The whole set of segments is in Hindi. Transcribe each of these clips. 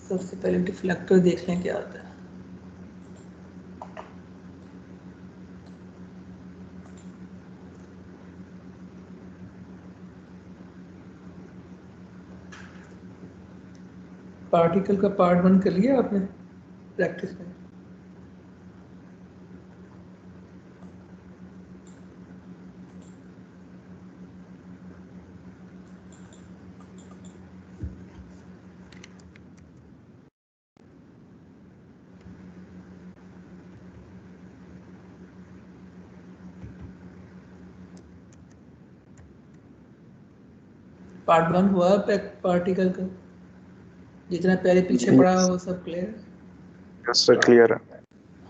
सबसे पहले डिफ्लेक्टर देख लें क्या आता है। पार्टिकल का पार्ट 1 कर लिया आपने प्रैक्टिस में? पार्ट 1 हुआ पार्टिकल का? जितना पहले पीछे पड़ा वो सब क्लियर? यस सर, क्लियर है।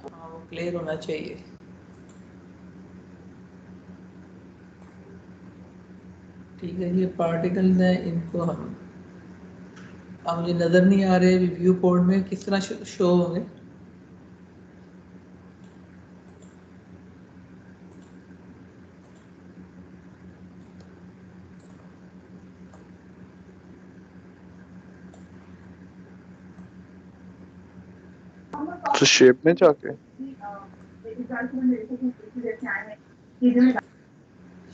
हाँ, वो क्लियर होना चाहिए। ठीक है, ये पार्टिकल्स हैं, इनको हम अब मुझे नज़र नहीं आ रहे व्यू कोड में किस तरह शो होंगे। तो शेप में जाके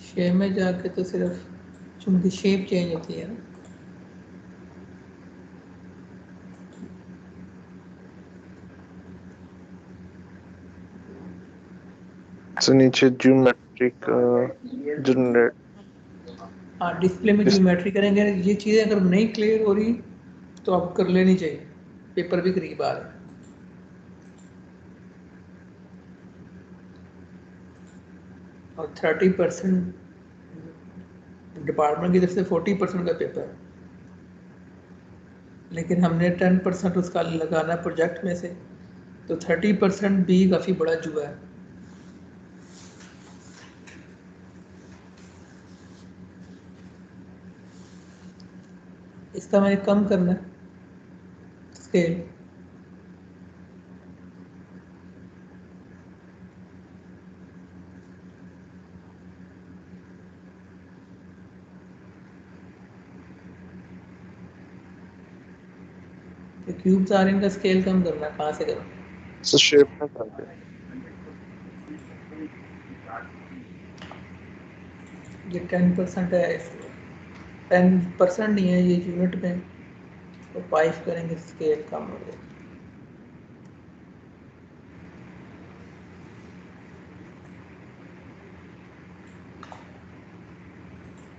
शेप में जाके तो सिर्फ चूंकि शेप चेंज होती है ना। से नीचे ज्योमेट्रिक जनरेट। हाँ, डिस्प्ले में ज्योमेट्री करेंगे। ये चीज़ें अगर नहीं क्लियर हो रही तो आप कर लेनी चाहिए, पेपर भी करीब आ रहा है। और 30% डिपार्टमेंट की तरफ से 40% का पेपर है, लेकिन हमने 10% उसका लगाना प्रोजेक्ट में से, तो 30% भी काफ़ी बड़ा जुआ है। इसका मैंने कम करना है स्केल। तो क्यूब्स आ रहे हैं, इनका स्केल कम करना है, कहाँ से करूँ? से शेप में जाके ये 10% है, 10% नहीं है ये यूनिट में, तो 5 करेंगे, स्केल कम हो जाएगा।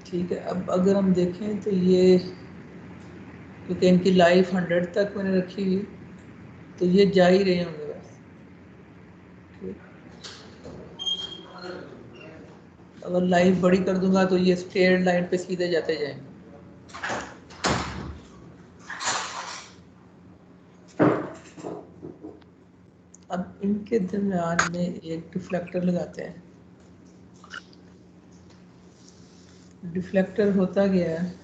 ठीक है, अब अगर हम देखें तो ये, क्योंकि इनकी लाइफ 100 तक मैंने रखी हुई, तो ये जा ही रहे होंगे बस। ठीक। अगर लाइफ बड़ी कर दूंगा तो ये स्ट्रेट लाइन पे सीधे जाते जाएंगे। अब इनके दरम्यान में एक डिफ्लेक्टर लगाते हैं। डिफ्लेक्टर होता क्या है?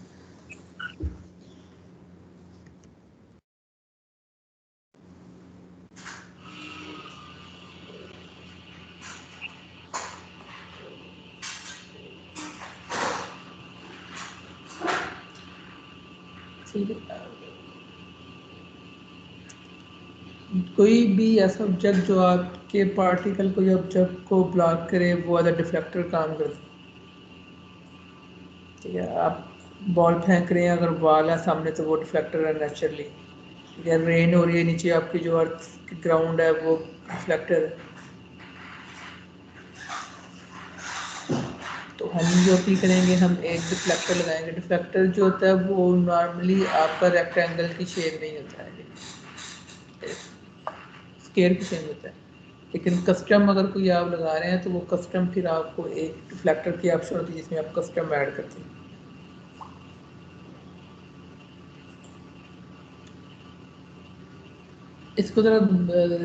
कोई भी ऐसा ऑब्जेक्ट जो आपके पार्टिकल को या ऑब्जेक्ट को ब्लॉक करे वो वाला डिफ्लेक्टर काम करता है। ठीक है, आप बॉल फेंक रहे हैं, अगर बॉल है सामने तो वो डिफ्लेक्टर है नेचुरली। ठीक है, रेन हो रही है नीचे, आपकी जो अर्थ ग्राउंड है वो डिफ्लेक्टर है। तो हम जो भी करेंगे, हम एक डिफ्लेक्टर लगाएंगे। डिफ्लेक्टर जो होता है वो नॉर्मली आपका रेक्टेंगल की शेप नहीं होता है, स्क्वायर की शेप होता है। लेकिन कस्टम अगर कोई आप लगा रहे हैं तो वो कस्टम फिर आपको एक डिफ्लेक्टर की ऑप्शन होती है जिसमें आप कस्टम ऐड करते हैं। इसको ज़रा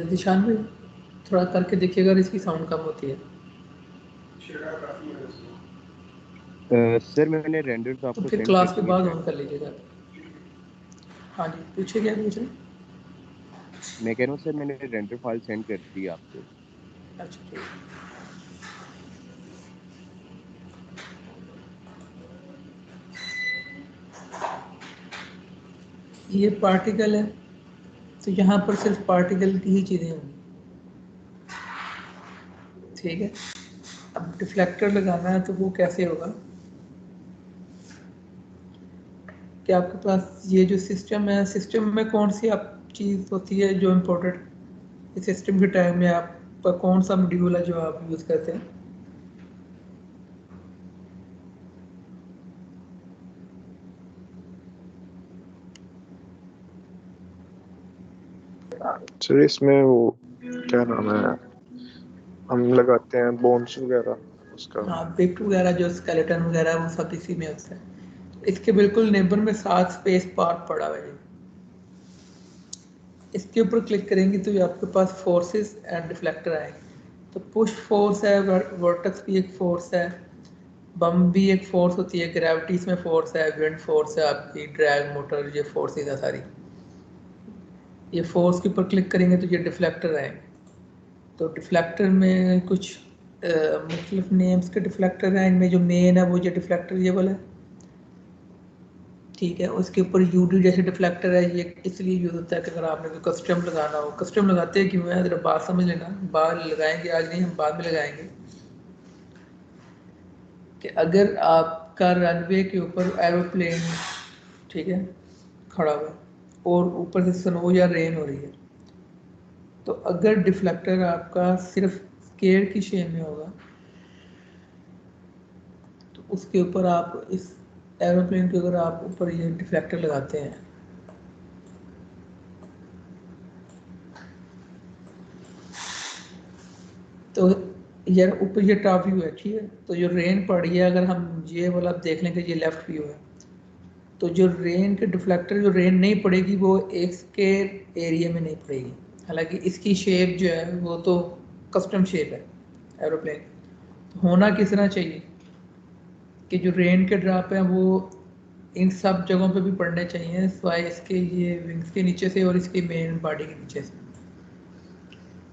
निशान में थोड़ा करके देखिएगा, अगर इसकी साउंड कम होती है सर मैंने रेंडर्स तो आपको फिर सेंड कर क्लास के दिए बाद चैट ऑन कर पे। लीजिएगा। हाँ जी, पूछिए क्या पूछ रहे हैं? मैं कह रहा हूँ सर मैंने रेंडर फाइल सेंड कर दी आपको। अच्छा ठीक है। ये पार्टिकल है, तो यहाँ पर सिर्फ पार्टिकल की ही चीज़ें होंगी, ठीक है। अब डिफ्लेक्टर लगाना है तो वो कैसे होगा कि आपके पास ये जो सिस्टम है, सिस्टम में कौन सी आप चीज़ होती है जो इम्पोर्टेंट इस सिस्टम के टाइम में आपका कौन सा मॉड्यूल है जो आप यूज़ करते हैं? सर इसमें वो क्या नाम है, हम लगाते हैं बोन्स वगैरह उसका। हाँ, बिट वगैरह जो स्केलेटन वगैरह वो सब इसी में होता है। इसके बिल्कुल नेबर में 7 स्पेस पार्ट पड़ा हुआ है। इसके ऊपर क्लिक करेंगे तो ये आपके पास फोर्सेस एंड डिफ्लेक्टर आएंगे। तो पुश फोर्स है, वर्टेक्स भी एक फोर्स है, बम भी एक फोर्स होती है, ग्रेविटी इसमें फोर्स है, विंड फोर्स है, आपकी ड्रैग मोटर, ये फोर्सेस है सारी। ये फोर्स के ऊपर क्लिक करेंगे तो ये डिफ्लेक्टर आएंगे। तो डिफ्लेक्टर में कुछ मुख्तलिफ नेम्स के डिफ्लेक्टर हैं। इनमें जो मेन है वो ये डिफ्लेक्टर ये वाला है, ठीक है। उसके ऊपर यूडी जैसे डिफ्लेक्टर है, ये इसलिए यूज़ होता है कि अगर आपने कोई कस्टम लगाना हो। कस्टम लगाते हैं क्यों है, ज़रा बात समझ लेना, बाद लगाएंगे, आज नहीं, हम बाद में लगाएंगे। कि अगर आपका रनवे के ऊपर एरोप्लेन, ठीक है, खड़ा हुआ है और ऊपर से स्नो या रेन हो रही है, तो अगर डिफ्लेक्टर आपका सिर्फ स्केयर की शेप में होगा तो उसके ऊपर आप इस एरोप्लेन के अगर आप ऊपर ये डिफ्लेक्टर लगाते हैं तो यार ऊपर ये टॉप व्यू है, ठीक है। तो जो रेन पड़ी है, अगर हम ये वाला देख लें कि ये लेफ्ट व्यू है, तो जो रेन के डिफ्लेक्टर, जो रेन नहीं पड़ेगी वो एक स्केयर एरिया में नहीं पड़ेगी। हालांकि इसकी शेप जो है वो तो कस्टम शेप है एरोप्लेन। तो होना किस तरह चाहिए कि जो रेन के ड्रॉप हैं वो इन सब जगहों पे भी पड़ने चाहिए, सिवाय इसके ये विंग्स के नीचे से और इसके मेन बॉडी के नीचे से।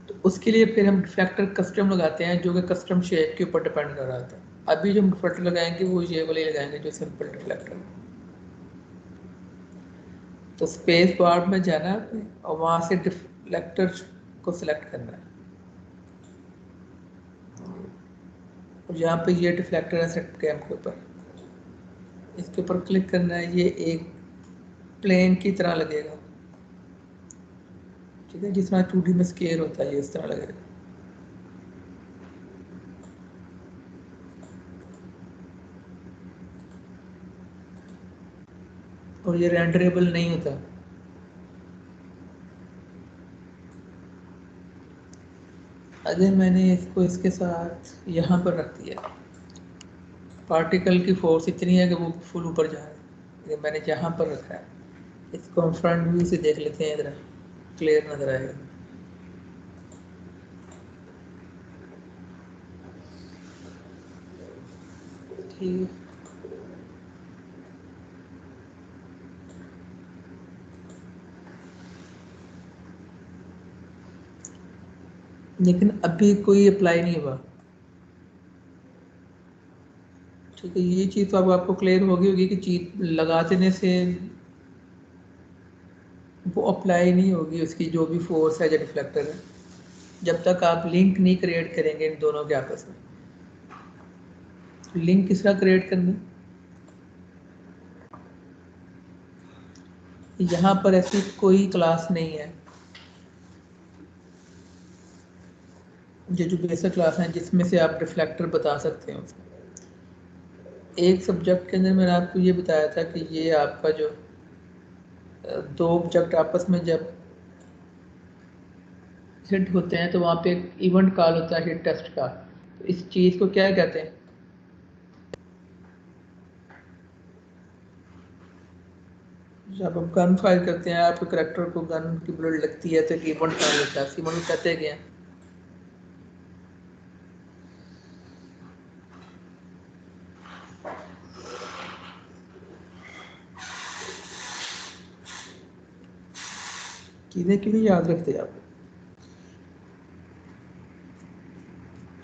तो उसके लिए फिर हम डिफ्लेक्टर कस्टम लगाते हैं, जो कि कस्टम शेप के ऊपर डिपेंड कर रहा था। अभी जो हम डिफ्लेक्टर लगाएंगे वो ये वाले लगाएंगे जो सिंपल डिफ्लेक्टर। तो स्पेस बार में जाना है आपने और वहाँ से डिफ्लेक्टर को सिलेक्ट करना है। और यहाँ पे ये डिफ्लेक्टर है सेट कैम के ऊपर, इसके ऊपर क्लिक करना है। ये एक प्लेन की तरह लगेगा, ठीक है, जिस तरह 2D में स्केयर होता है, ये इस तरह लगेगा। और ये रेंडरेबल नहीं होता। अगर मैंने इसको इसके साथ यहाँ पर रख दिया, पार्टिकल की फोर्स इतनी है कि वो फुल ऊपर जा रहा है, ये मैंने यहाँ पर रखा है। इसको हम फ्रंट व्यू से देख लेते हैं, इधर क्लियर नजर आएगा। ठीक है, लेकिन अभी कोई अप्लाई नहीं हुआ, ठीक है। ये चीज़ तो अब आपको क्लियर होगी कि चीज लगा देने से वो अप्लाई नहीं होगी, उसकी जो भी फोर्स है या डिफ्लेक्टर है, जब तक आप लिंक नहीं क्रिएट करेंगे इन दोनों के आपस में। लिंक किस तरह क्रिएट करना, यहाँ पर ऐसी कोई क्लास नहीं है। ये जो बेसिक क्लास है जिसमें से आप रिफ्लेक्टर बता सकते हो। एक सब्जेक्ट के अंदर मैंने आपको ये बताया था कि ये आपका जो दो ऑब्जेक्ट आपस में जब हिट होते हैं तो वहाँ पे एक इवेंट कॉल होता है, हिट टेस्ट का। तो इस चीज़ को क्या कहते हैं, जब आप गन फायर करते हैं, आपके करेक्टर को गन की बुलेट लगती है तो एक इवेंट कॉल होता है, इवेंट को कहते हैं क्या? चीज़ें क्यों नहीं याद रखते आप?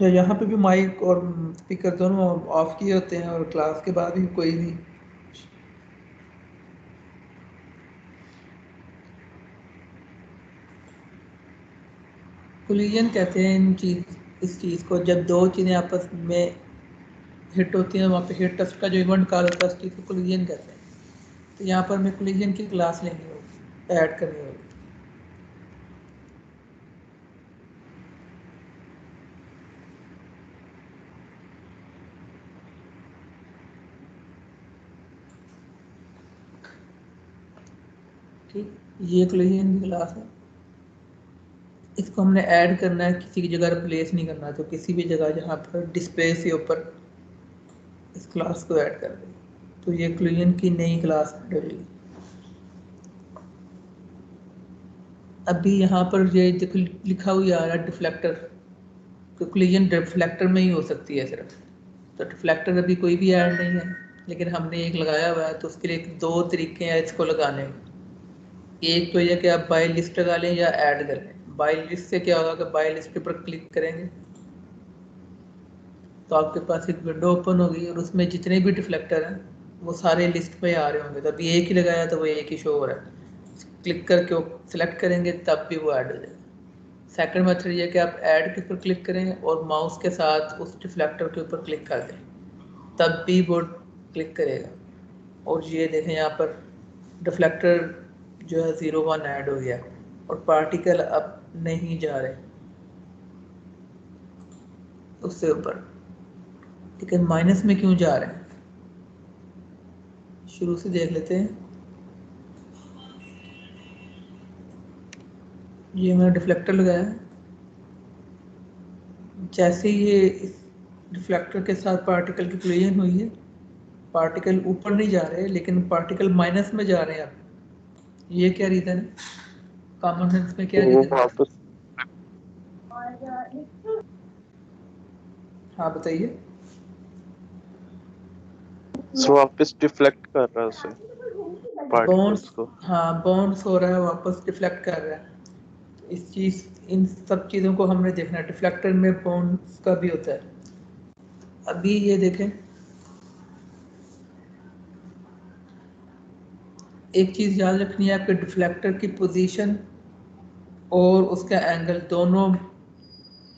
या यहाँ पे भी माइक और स्पीकर दोनों ऑफ किए होते हैं और क्लास के बाद भी कोई नहीं। कोलिजन कहते हैं इस चीज़ को, जब दो चीज़ें आपस में हिट होती हैं, वहाँ पे हिट टेस्ट का जो इवेंट कॉल होता है उस चीज़ को कोलिजन कहते हैं। तो यहाँ पर हमें कोलिजन की क्लास लेनी होगी, ऐड करनी होगी। ठीक, ये कोलिजन की क्लास है, इसको हमने ऐड करना है, किसी की जगह रिप्लेस नहीं करना। तो किसी भी जगह जहाँ पर डिस्प्ले से ऊपर इस क्लास को ऐड कर दें, तो ये कोलिजन की नई क्लास ऐड हो जाएगी। अभी यहाँ पर ये देखो लिखा हुआ आ रहा है डिफ्लेक्टर, तो कोलिजन डिफ्लेक्टर में ही हो सकती है सिर्फ। तो डिफ्लेक्टर अभी कोई भी ऐड नहीं है, लेकिन हमने एक लगाया हुआ है, तो उसके लिए दो तरीके हैं इसको लगाने के। एक तो ये कि आप बाय लिस्ट लगा लें या ऐड कर लें। बाय लिस्ट से क्या होगा कि बाय लिस्ट के ऊपर क्लिक करेंगे तो आपके पास एक विंडो ओपन होगी और उसमें जितने भी डिफ्लेक्टर हैं वो सारे लिस्ट में आ रहे होंगे। तो अभी एक ही लगाया तो वो एक ही शो हो रहा है, क्लिक करके वो सिलेक्ट करेंगे तब भी वो ऐड हो जाएगा। सेकंड मेथड ये कि आप ऐड के ऊपर क्लिक करें और माउस के साथ उस डिफ्लेक्टर के ऊपर क्लिक कर दें, तब भी वो क्लिक करेगा। और ये देखें यहाँ पर डिफ्लेक्टर जो है 01 ऐड हो गया और पार्टिकल अब नहीं जा रहे उससे ऊपर। ठीक है, माइनस में क्यों जा रहे हैं, शुरू से देख लेते हैं। ये मैंने डिफ्लेक्टर लगाया है, जैसे ये इस डिफ्लेक्टर के साथ पार्टिकल की कोलिजन हुई है, पार्टिकल ऊपर नहीं जा रहे लेकिन पार्टिकल माइनस में जा रहे हैं। अब ये क्या रीज़न है, कॉमन सेंस में क्या तो वो रीज़न है? वापस हाँ बताइए। वापस डिफ्लेक्ट कर रहा है उसे, बाउंस, पार्टिकल्स को। हाँ बाउंस हो रहा है, वापस डिफ्लेक्ट कर रहा है। इस चीज़, इन सब चीज़ों को हमने देखना है। डिफ्लेक्टर में बाउंस का भी होता है। अभी ये देखें, एक चीज़ याद रखनी है, आपके डिफ्लेक्टर की पोजीशन और उसका एंगल दोनों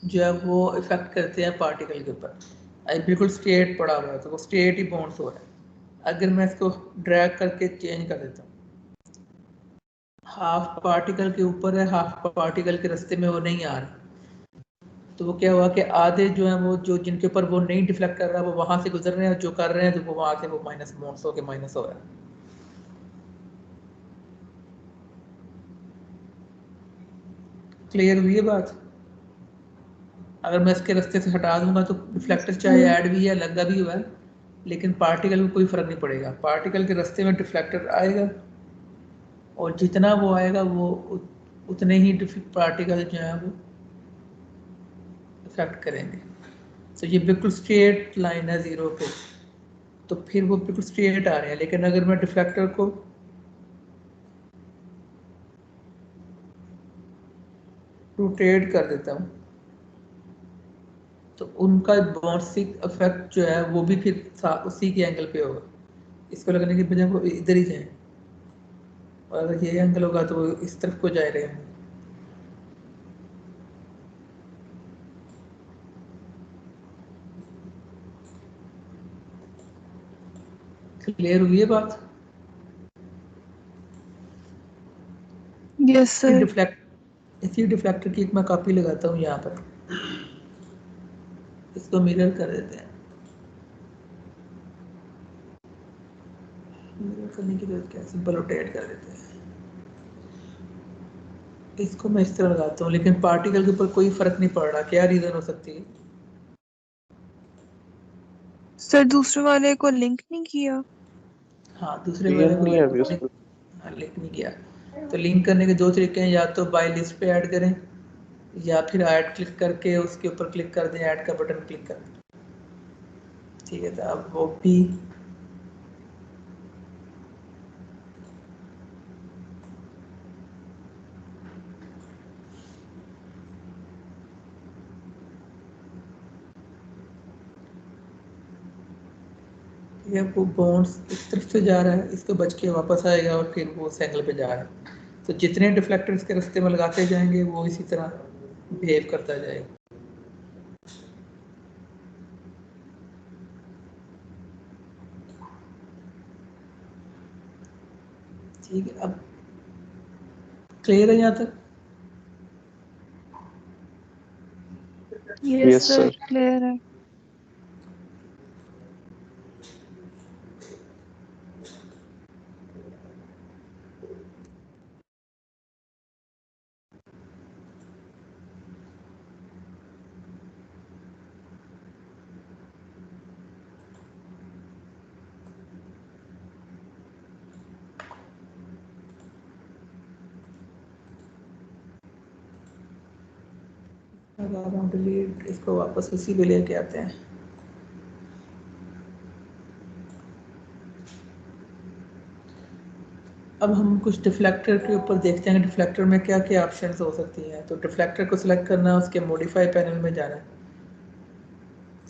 जो है वो इफेक्ट करते हैं पार्टिकल के ऊपर। अब बिल्कुल स्ट्रेट पड़ा हुआ है तो वो स्ट्रेट ही बाउंस हो रहा है। अगर मैं इसको ड्रैग करके चेंज कर देता हूँ, हाफ पार्टिकल के ऊपर है, हाफ पार्टिकल के रास्ते में वो नहीं आ रहा, तो वो क्या हुआ कि आधे जो है वो जो जिनके ऊपर वो नहीं डिफ्लेक्ट कर रहा वो वहां से गुजर रहे हैं, जो कर रहे हैं तो वो वहां से वो माइनस बाउंस होके माइनस हो रहा है। क्लियर हुई है बात? अगर मैं इसके रास्ते से हटा दूंगा तो डिफ्लेक्टर चाहे ऐड भी है, लगा भी हुआ है, लेकिन पार्टिकल में कोई फर्क नहीं पड़ेगा। पार्टिकल के रास्ते में डिफ्लेक्टर आएगा और जितना वो आएगा वो उतने ही पार्टिकल जो है वो इफेक्ट करेंगे। तो ये बिल्कुल स्ट्रेट लाइन है ज़ीरो पे, तो फिर वो बिल्कुल स्ट्रेट आ रहे हैं। लेकिन अगर मैं डिफ्लेक्टर को रोटेट कर देता हूँ तो उनका बाउंसिंग इफेक्ट जो है वो भी फिर उसी के एंगल पे होगा। इसको लगने की बजाय वो इधर ही जाए, और अगर ये एंगल होगा तो वो इस तरफ को जा रहे हैं। क्लियर हुई है बात? Yes sir. इसी डिफ्लेक्टर की एक मैं कॉपी लगाता हूँ यहाँ पर, इसको मिरर कर देते हैं। मिरर करने की जरूरत क्या है, सिंपल रोटेट कर देते हैं। इसको मैं इस तरह लगाता हूँ, लेकिन पार्टिकल के ऊपर कोई फर्क नहीं पड़ रहा। क्या रीजन हो सकती है? सर दूसरे वाले को लिंक नहीं किया। हाँ, दूसरे ये वाले को नहीं है अभी उसको। लिंक नहीं किया। तो लिंक करने के दो तरीके हैं, या तो बाय लिस्ट पे ऐड करें या फिर ऐड क्लिक करके उसके ऊपर क्लिक कर दें, ऐड का बटन क्लिक कर दें। ठीक है, तो अब वो भी ये वो बाउंस इस तरफ से जा रहा है, इसको बच के वापस आएगा और फिर वो उस एंगल पे जा रहा है। तो जितने डिफ्लेक्टर इसके रास्ते में लगाते जाएंगे वो इसी तरह बिहेव करता जाएगा। ठीक है, अब क्लियर है यहाँ तक? Yes yes sir, sir. Clear है। डिलीट, इसको वापस उसी पे लेके आते हैं। अब हम कुछ डिफ्लेक्टर के ऊपर देखते हैं, डिफ्लेक्टर में क्या क्या ऑप्शंस हो सकती हैं। तो डिफ्लेक्टर को सिलेक्ट करना, उसके मॉडिफाई पैनल में जाना है।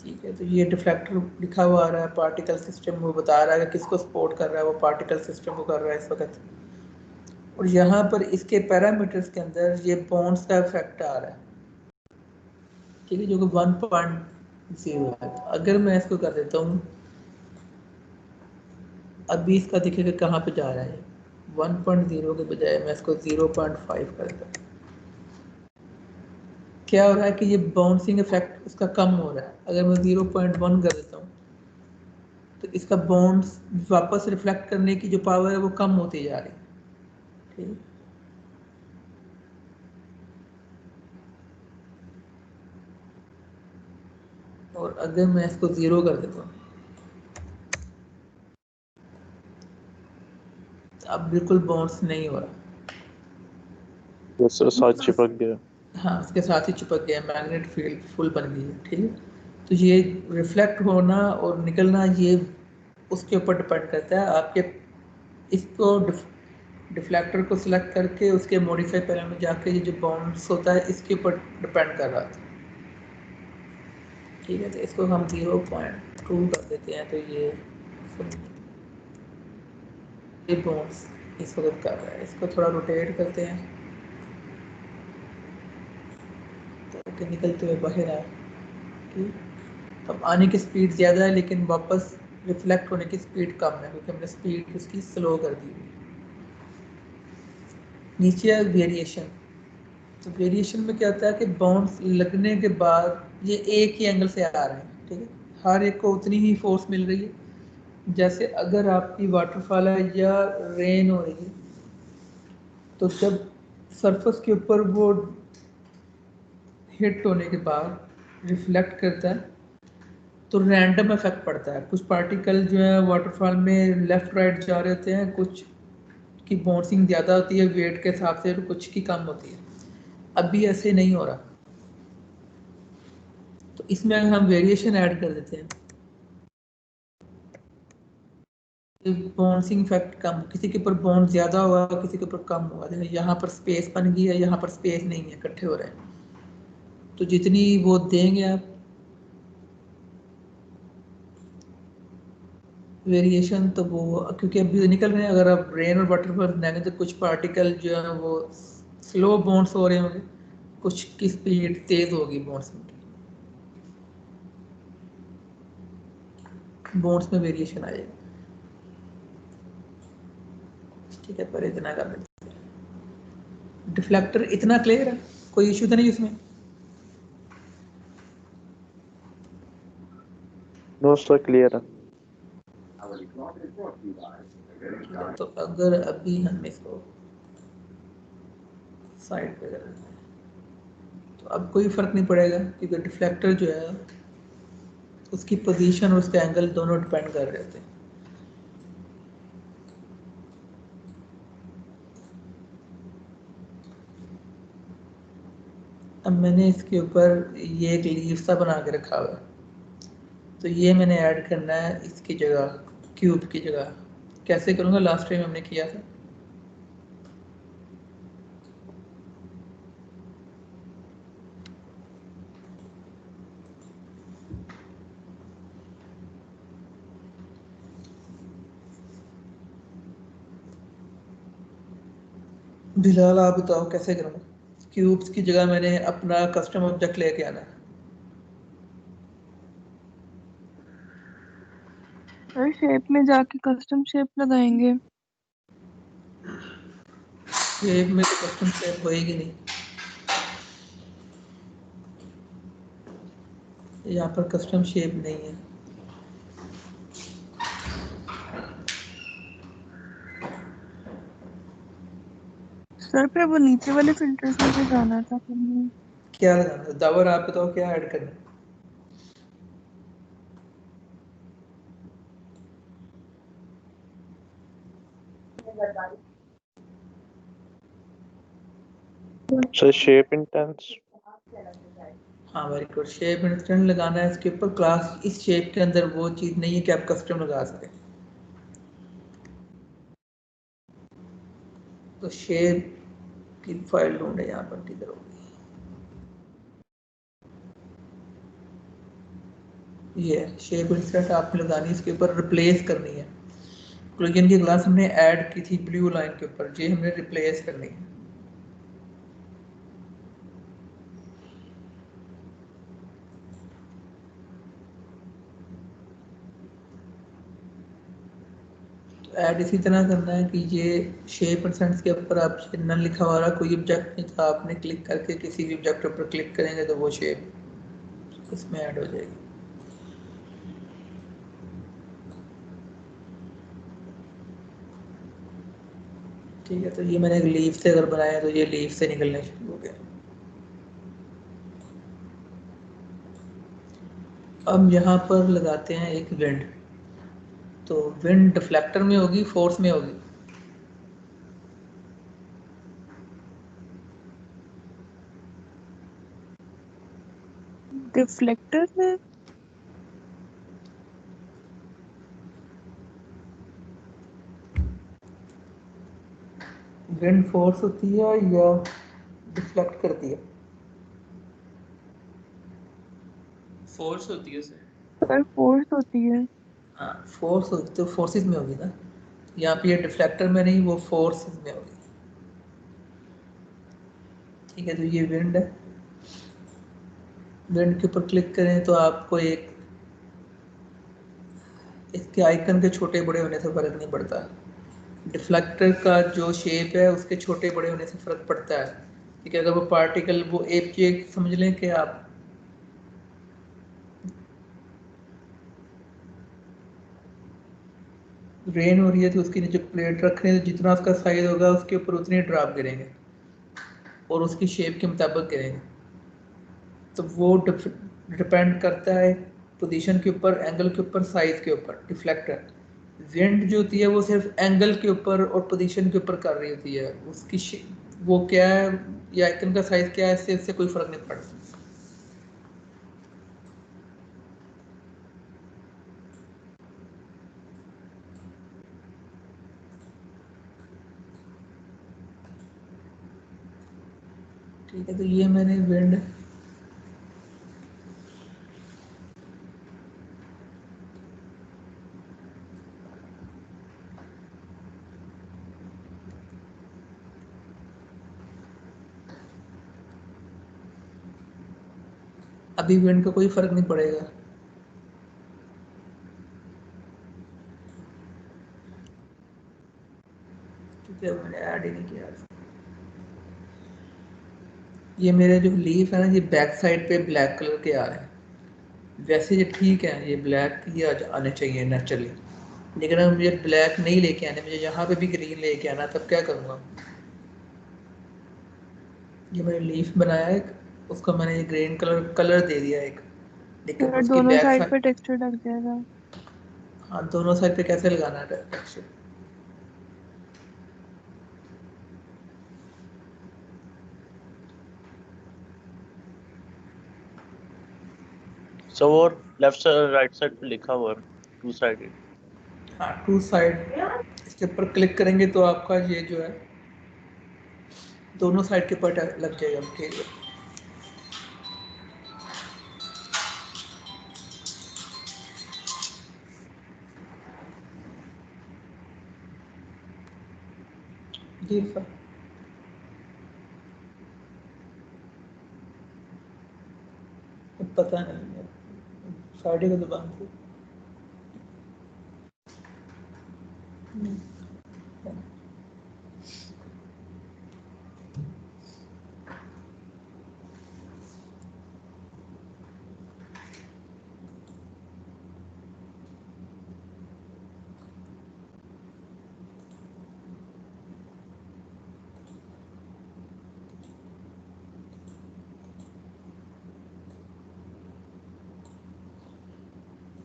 ठीक है, तो ये डिफ्लेक्टर लिखा हुआ आ रहा है, पार्टिकल सिस्टम वो बता रहा है कि किसको सपोर्ट कर रहा है, वो पार्टिकल सिस्टम को कर रहा है इस वक्त। और यहाँ पर इसके पैरामीटर्स के अंदर ये बॉन्ड्स का इफेक्ट आ रहा है, ठीक है, जो कि 1.0 है। तो अगर मैं इसको कर देता हूँ, अभी इसका दिखेगा कहाँ पे जा रहा है, 1.0 के बजाय मैं इसको 0.5 कर देता हूँ। क्या हो रहा है कि ये बाउंसिंग इफेक्ट उसका कम हो रहा है। अगर मैं 0.1 कर देता हूँ तो इसका बाउंस वापस रिफ्लेक्ट करने की जो पावर है वो कम होती जा रही है। ठीक, और अगर मैं इसको 0 कर देता हूँ तो अब बिल्कुल बाउंस नहीं हो रहा। यस सर, साथ चिपक गया। हाँ, उसके साथ ही चिपक गया, मैग्नेट फील्ड फुल बन गई है। ठीक है, तो ये रिफ्लेक्ट होना और निकलना ये उसके ऊपर डिपेंड करता है। आपके इसको डिफ्लेक्टर को सिलेक्ट करके उसके मॉडिफाई पैनल में जाके ये जो बाउंस होता है इसके ऊपर डिपेंड कर रहा था। ठीक है, तो इसको हम 0.2 कर देते हैं। तो ये बाउंस इस वक्त कर रहा है, इसको थोड़ा रोटेट करते हैं ताकि निकलते हुए बाहर आए। ठीक, अब आने की स्पीड ज़्यादा है लेकिन वापस रिफ्लेक्ट होने की स्पीड कम है क्योंकि हमने स्पीड उसकी स्लो कर दी हुई है। नीचे है वेरिएशन। तो वेरिएशन में क्या होता है कि बाउंस लगने के बाद ये एक ही एंगल से आ रहे हैं। ठीक है, हर एक को उतनी ही फोर्स मिल रही है। जैसे अगर आपकी वाटरफॉल है या रेन हो रही है तो जब सरफेस के ऊपर वो हिट होने के बाद रिफ्लेक्ट करता है तो रैंडम इफेक्ट पड़ता है। कुछ पार्टिकल जो है वाटरफॉल में लेफ्ट राइट जा रहे होते हैं, कुछ की बाउंसिंग ज़्यादा होती है वेट के हिसाब से, तो कुछ की कम होती है। अभी ऐसे नहीं हो रहा, तो इसमें हम वेरिएशन ऐड कर देते हैं। बाउंसिंग इफेक्ट कम, किसी के ऊपर बाउंस ज़्यादा हुआ, किसी के ऊपर कम हुआ। जैसे यहाँ पर स्पेस बन गई है, यहाँ पर स्पेस नहीं है, इकट्ठे हो रहे हैं। तो जितनी वो देंगे आप वेरिएशन, तो वो क्योंकि अभी निकल रहे हैं, अगर आप रेन और वाटर पर बनाएंगे तो कुछ पार्टिकल जो है वो स्लो बाउंस हो रहे होंगे, कुछ की स्पीड तेज होगी बाउंस में। बाउंस में वेरिएशन आएगा। ठीक है, पर इतना कर देते हैं। डिफ्लेक्टर इतना क्लियर है, कोई इशू तो नहीं उसमें? नो सर, क्लियर है। ठीक है, तो अगर अभी हम इसको साइड पे कर देते हैं तो अब कोई फर्क नहीं पड़ेगा क्योंकि डिफ्लेक्टर जो है उसकी पोजीशन और उसका एंगल दोनों डिपेंड कर रहे होते हैं। अब मैंने इसके ऊपर ये एक लीफ सा बना के रखा हुआ है, तो ये मैंने ऐड करना है इसकी जगह, क्यूब की जगह। कैसे करूँगा, लास्ट टाइम हमने किया था। बिलाल आप बताओ कैसे करूँगा? क्यूब्स की जगह मैंने अपना कस्टम ऑब्जेक्ट लेके आना है। सर शेप में जाके कस्टम शेप लगाएंगे। शेप में तो कस्टम शेप होएगी नहीं, यहाँ पर कस्टम शेप नहीं है। सर पे वो नीचे वाले फिल्टर्स में भी जाना था करने। क्या लगाना है दावर, आप बताओ क्या ऐड करना है? Sir shape intense. हाँ वेरी गुड, शेप इंस्टेंट लगाना है इसके ऊपर। क्लास इस शेप के अंदर वो चीज़ नहीं है कि आप कस्टम लगा सकें, तो शेप की फाइल ढूंढे यहाँ पर, किधर होगी ये शेप इंस्टेंट आपने लगानी है, इसके ऊपर रिप्लेस करनी है। क्लोजन की क्लास हमने ऐड की थी ब्लू लाइन के ऊपर, ये हमने रिप्लेस करनी है। ऐड इसी तरह करना है कि ये शेप परसेंट्स के ऊपर आप नन लिखा हुआ रहा, कोई ऑब्जेक्ट नहीं था, आपने क्लिक करके किसी भी ऑब्जेक्ट पर क्लिक करेंगे तो वो शेप इसमें ऐड हो जाएगी। ठीक है, तो ये मैंने लीफ से अगर बनाया तो ये लीफ से निकलने शुरू हो गया। अब यहाँ पर लगाते हैं एक विंड, तो विंड डिफ्लेक्टर में होगी फोर्स में होगी? डिफ्लेक्टर में। विंड फोर्स होती है या डिफ्लेक्ट करती है? फोर्स होती है सर। सर फोर्स होती है। हाँ फोर्स होती तो फोर्सेस में होगी ना, यहाँ पे ये डिफ्लेक्टर में नहीं, वो फोर्सेस में होगी। ठीक है, तो ये विंड है, विंड के ऊपर क्लिक करें तो आपको एक इसके आइकन के छोटे बड़े होने से फर्क नहीं पड़ता। डिफ्लेक्टर का जो शेप है उसके छोटे बड़े होने से फर्क पड़ता है। ठीक है, अगर वो पार्टिकल वो एक चीज समझ लें कि आप रेन हो रही है तो उसके नीचे प्लेट रख रहे हैं, तो जितना उसका साइज होगा उसके ऊपर उतने ड्रॉप गिरेंगे और उसकी शेप के मुताबिक गिरेंगे। तो वो डिपेंड करता है पोजीशन के ऊपर, एंगल के ऊपर, साइज के ऊपर। डिफ्लेक्टर विंड जो होती है वो सिर्फ एंगल के ऊपर और पोजीशन के ऊपर कर रही होती है, उसकी वो क्या है या आइकन का साइज क्या है, इससे कोई फर्क नहीं पड़ता। ठीक है, तो ये मैंने विंड अभी विंड का कोई फर्क नहीं पड़ेगा, क्योंकि अब मैंने ऐड ही नहीं किया। ये मेरे जो लीफ है ना, ये बैक साइड पे ब्लैक कलर के आ रहे हैं। वैसे ये ठीक है, ये ब्लैक ही आने चाहिए नेचुरली, लेकिन अगर मुझे ब्लैक नहीं लेके आने, मुझे यहाँ पे भी ग्रीन लेके आना, तब क्या करूँगा? ये मैंने लीफ बनाया है, उसको मैंने ये ग्रीन कलर दे दिया एक, लेकिन सर उसकी दोनों बैक साइड साइड। पे टेक्सचर लग जाएगा। हाँ दोनों साइड पे कैसे लगाना है टेक्सचर? सो वो लेफ्ट साइड राइट साइड पे लिखा हुआ है टू साइडेड। हाँ टू साइड, इसके ऊपर क्लिक करेंगे तो आपका ये जो है दोनों साइड के ऊपर लग जाएगा मटेरियल। जी सर। पता नहीं, फ्राइडे को दुकान थी।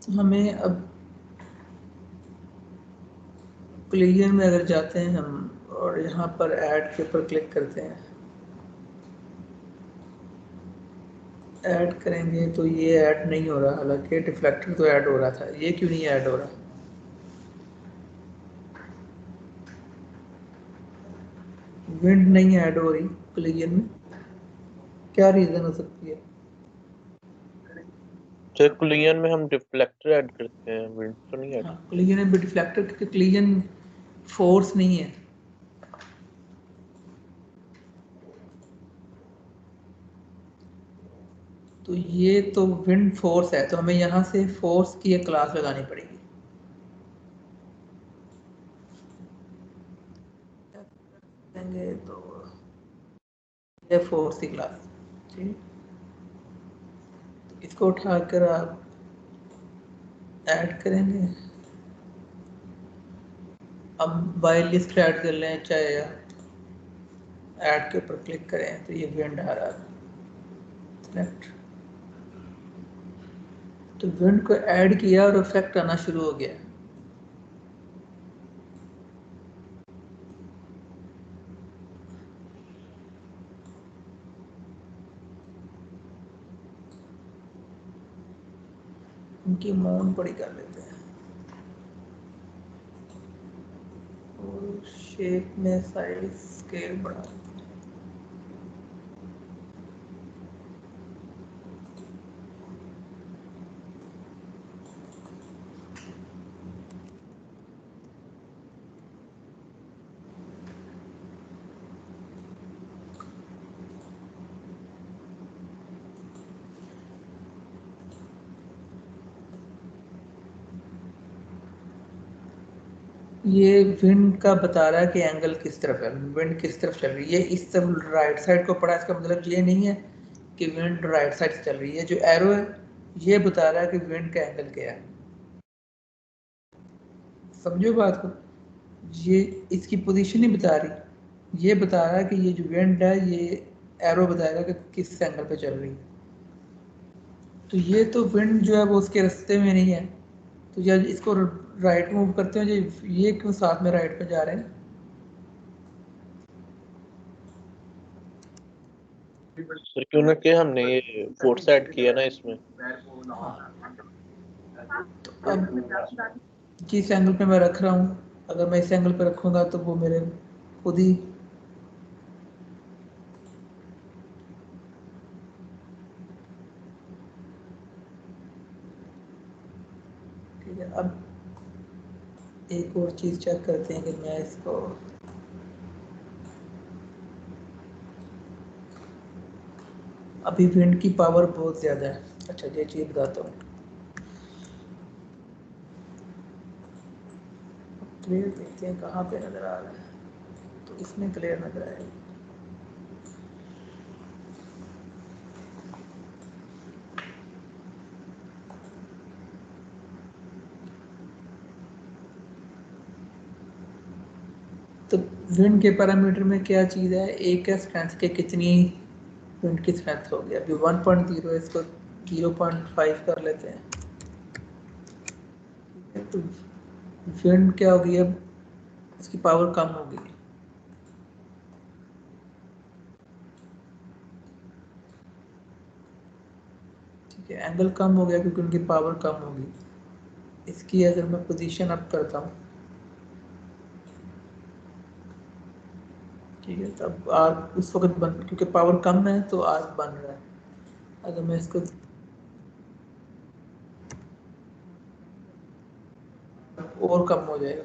हमें अब क्लियर में अगर जाते हैं हम और यहाँ पर ऐड के ऊपर क्लिक करते हैं, ऐड करेंगे तो ये ऐड नहीं हो रहा, हालांकि डिफ्लेक्टर तो ऐड हो रहा था, ये क्यों नहीं ऐड हो रहा? विंड नहीं ऐड हो रही क्लियर में, क्या रीज़न हो सकती है? तो क्लियन में हम रिफ्लेक्टर ऐड करते हैं, विंड तो नहीं ऐड। हाँ, क्लियर में डिफ्लेक्टर, क्योंकि क्लियर फोर्स नहीं है। तो ये तो विंड फोर्स है, तो हमें यहाँ से फोर्स की एक क्लास लगानी पड़ेगी। देंगे तो ये फोर्स की क्लास, ठीक, इसको उठाकर आप ऐड करेंगे। अब बाय लिस्ट ऐड कर लें, चाहे ऐड के ऊपर क्लिक करें तो ये विंड आ रहा है, सेलेक्ट। तो विंड को ऐड किया और इफेक्ट आना शुरू हो गया। इनकी अमाउंट बड़ी कर लेते हैं और शेप में साइज स्केल बढ़ा लेते हैं। ये विंड का बता रहा है कि एंगल किस तरफ है, विंड किस तरफ चल रही है। ये इस तरफ राइट साइड को पड़ा, इसका मतलब ये नहीं है कि विंड राइट साइड से चल रही है। जो एरो है ये बता रहा है कि विंड का एंगल क्या है। समझो बात को, ये इसकी पोजीशन नहीं बता रही, ये बता रहा है कि ये जो विंड है ये एरो बताएगा कि किस एंगल पे चल रही है। तो ये तो विंड जो है वो उसके रास्ते में नहीं है, तो जब इसको राइट मूव करते हैं, ये क्यों साथ में राइट पे जा रहे हैं? सर क्यों ना कि हमने ये फोर्स ऐड किया ना इसमें। तो अब जिस एंगल पे मैं रख रहा हूँ, अगर मैं इस एंगल पे रखूँगा तो वो मेरे खुद ही ठीक है। अब एक और चीज़ चेक करते हैं कि मैं इसको अभी विंड की पावर बहुत ज़्यादा है। अच्छा, ये चीज़ बताता हूँ। क्लियर देखते हैं कहाँ पे नज़र आ रहा है, तो इसमें क्लियर नज़र आएगा। तो विंड के पैरामीटर में क्या चीज़ है, एक है स्ट्रेंथ के कितनी विंड की स्ट्रेंथ हो गया। अभी 1.0 है, इसको 0.5 कर लेते हैं। तो विंड क्या हो गई, अब इसकी पावर कम हो गई। ठीक है, एंगल कम हो गया क्योंकि उनकी पावर कम हो गई। इसकी अगर मैं पोजीशन अप करता हूँ, ठीक है, तब आर्क उस वक्त बन, क्योंकि पावर कम है तो आर्क बन रहा है। अगर मैं इसको और कम हो जाएगा,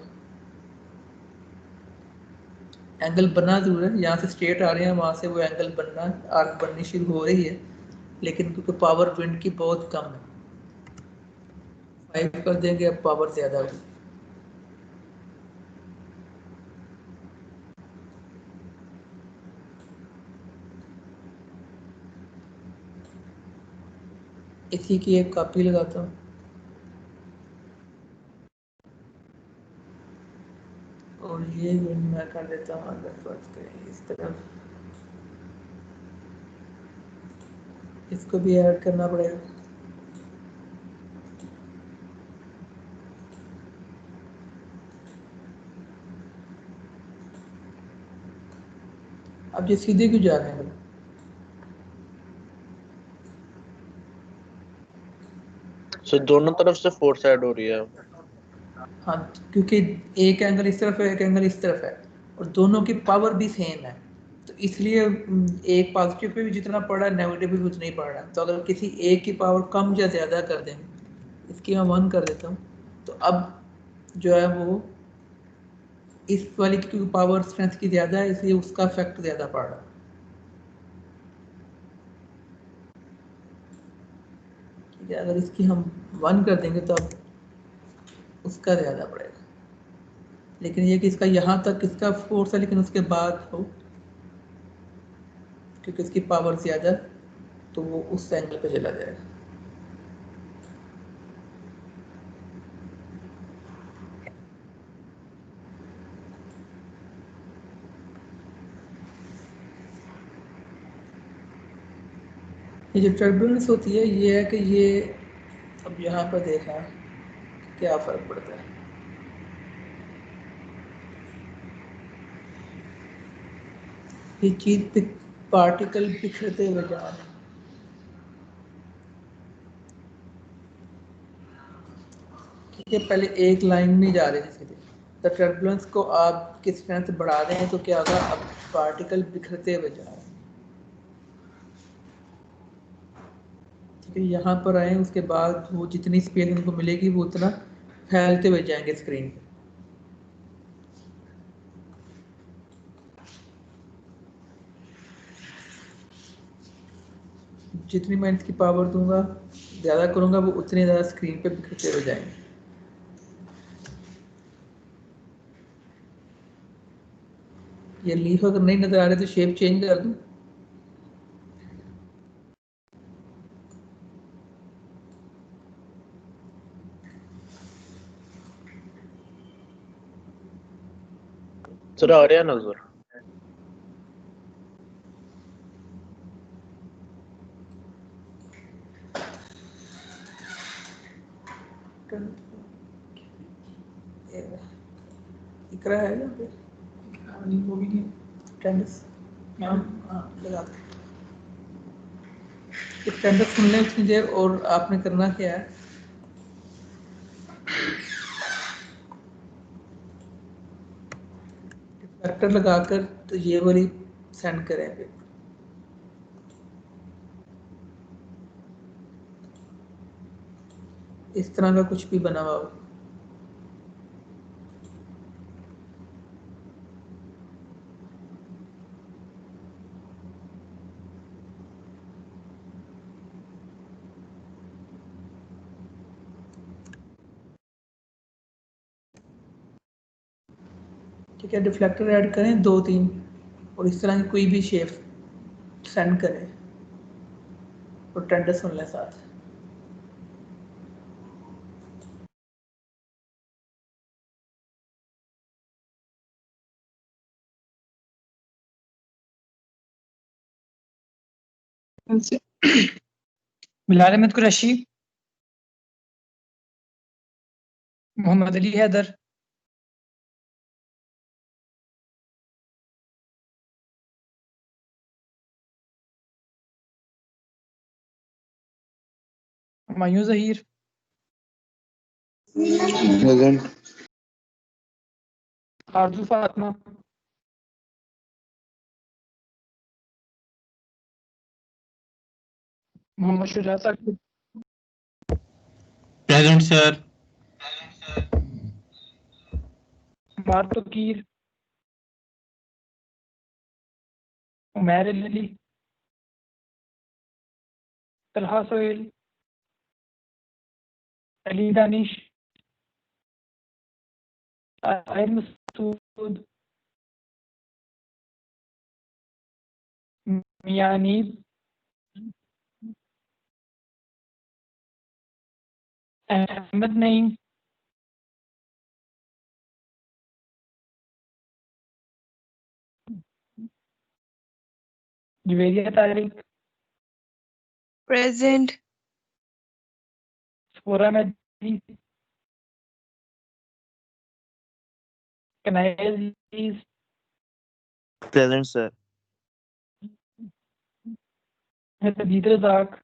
एंगल बना जरूर है, यहाँ से स्ट्रेट आ रहे हैं, वहाँ से वो एंगल बनना, आर्क बननी शुरू हो रही है, लेकिन क्योंकि पावर विंड की बहुत कम है, 5 कर देंगे, अब पावर ज़्यादा होगी। इसी की एक कॉपी लगाता हूँ और ये विंड मैं कर देता हूँ अगर फर्ज करें इस तरफ, इसको भी ऐड करना पड़ेगा। अब ये सीधे क्यों जा रहे हैं? सो दोनों तरफ से फोर्स ऐड हो रही है। हाँ, क्योंकि एक एंगल इस तरफ है, एक एंगल इस तरफ है, और दोनों की पावर भी सेम है, तो इसलिए एक पॉजिटिव पे भी जितना पड़ रहा है नेगेटिव पे भी उतना ही पड़ रहा है। तो अगर किसी एक की पावर कम या ज़्यादा कर देंगे, इसकी मैं 1 कर देता हूँ, तो अब जो है वो इस वाली की पावर स्ट्रेंथ की ज़्यादा है, इसलिए उसका इफेक्ट ज़्यादा पड़ रहा है। ठीक है, अगर इसकी हम 1 कर देंगे तो अब उसका ज़्यादा पड़ेगा, लेकिन ये कि इसका यहाँ तक इसका फोर्स है, लेकिन उसके बाद हो क्योंकि इसकी पावर ज़्यादा, तो वो उस एंगल पे चला जाएगा। ये जो टर्बुलेंस होती है ये है कि ये, अब यहाँ पर देखा क्या फ़र्क पड़ता है। ये चीज़ पार्टिकल बिखरते हुए जा रहे हैं। ठीक है, पहले एक लाइन में जा रहे थे सीधे, तो टर्बुलेंस को आप किस स्ट्रेंथ बढ़ा दें तो क्या होगा, अब पार्टिकल बिखरते हुए जा रहे हैं। ठीक है, यहाँ पर आए, उसके बाद वो जितनी स्पेस उनको मिलेगी वो उतना फैलते हुए जाएंगे स्क्रीन पे। जितनी मैं इसकी पावर दूंगा, ज़्यादा करूंगा, वो उतनी ज़्यादा स्क्रीन पे बिखरते हुए जाएंगे। ये लीफ अगर नहीं नज़र आ रहे तो शेप चेंज कर दूं। सर आ रहा है नजर। इकरा है ना पे? नहीं, वो भी नहीं। टेंडस, हाँ हाँ, लगा दो। ये टेंडस सुन लें इतनी देर, और आपने करना क्या है, फैक्टर लगाकर तो ये वाली सेंड करें फिर। इस तरह का कुछ भी बना हुआ हो। ठीक है, डिफ्लेक्टर ऐड करें 2-3, और इस तरह की कोई भी शेप सेंड करें, और टेंडस सुन लें साथ। Bilal Ahmed Qureshi, Mohammad Ali Haider, Humayun Zaheer, present. Arzoo Fatima, Mohammad Shuja Saqib, present sir. Umar Faqir, Umair Ali, Talha Sohail, Ali Danish, Tahir Masood, Mian Anees, Ahmed Naeem, Juveria Tariq, present. Safoora Mehdi, Kanaya Aziz, present sir. Hadeed Razzaq,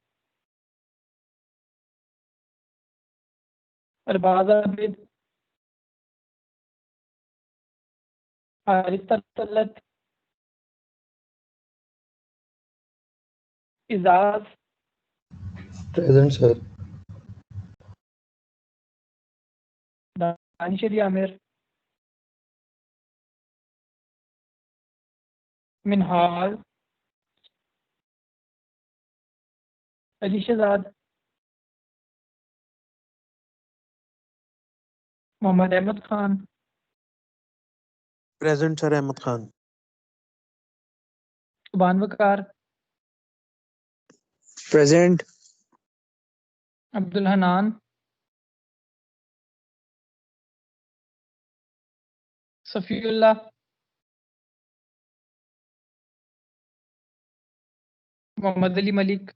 Arbaz Abid, Haris Talat, Ijaz, present sir. Danish Ali Amir, Minhal, Ali Shahzad, Mohammad Ahmed Khan, present sir Ahmed Khan. Subhan Waqar, present. Abdul Hanan, Safiullah, Mohammad Ali Malik,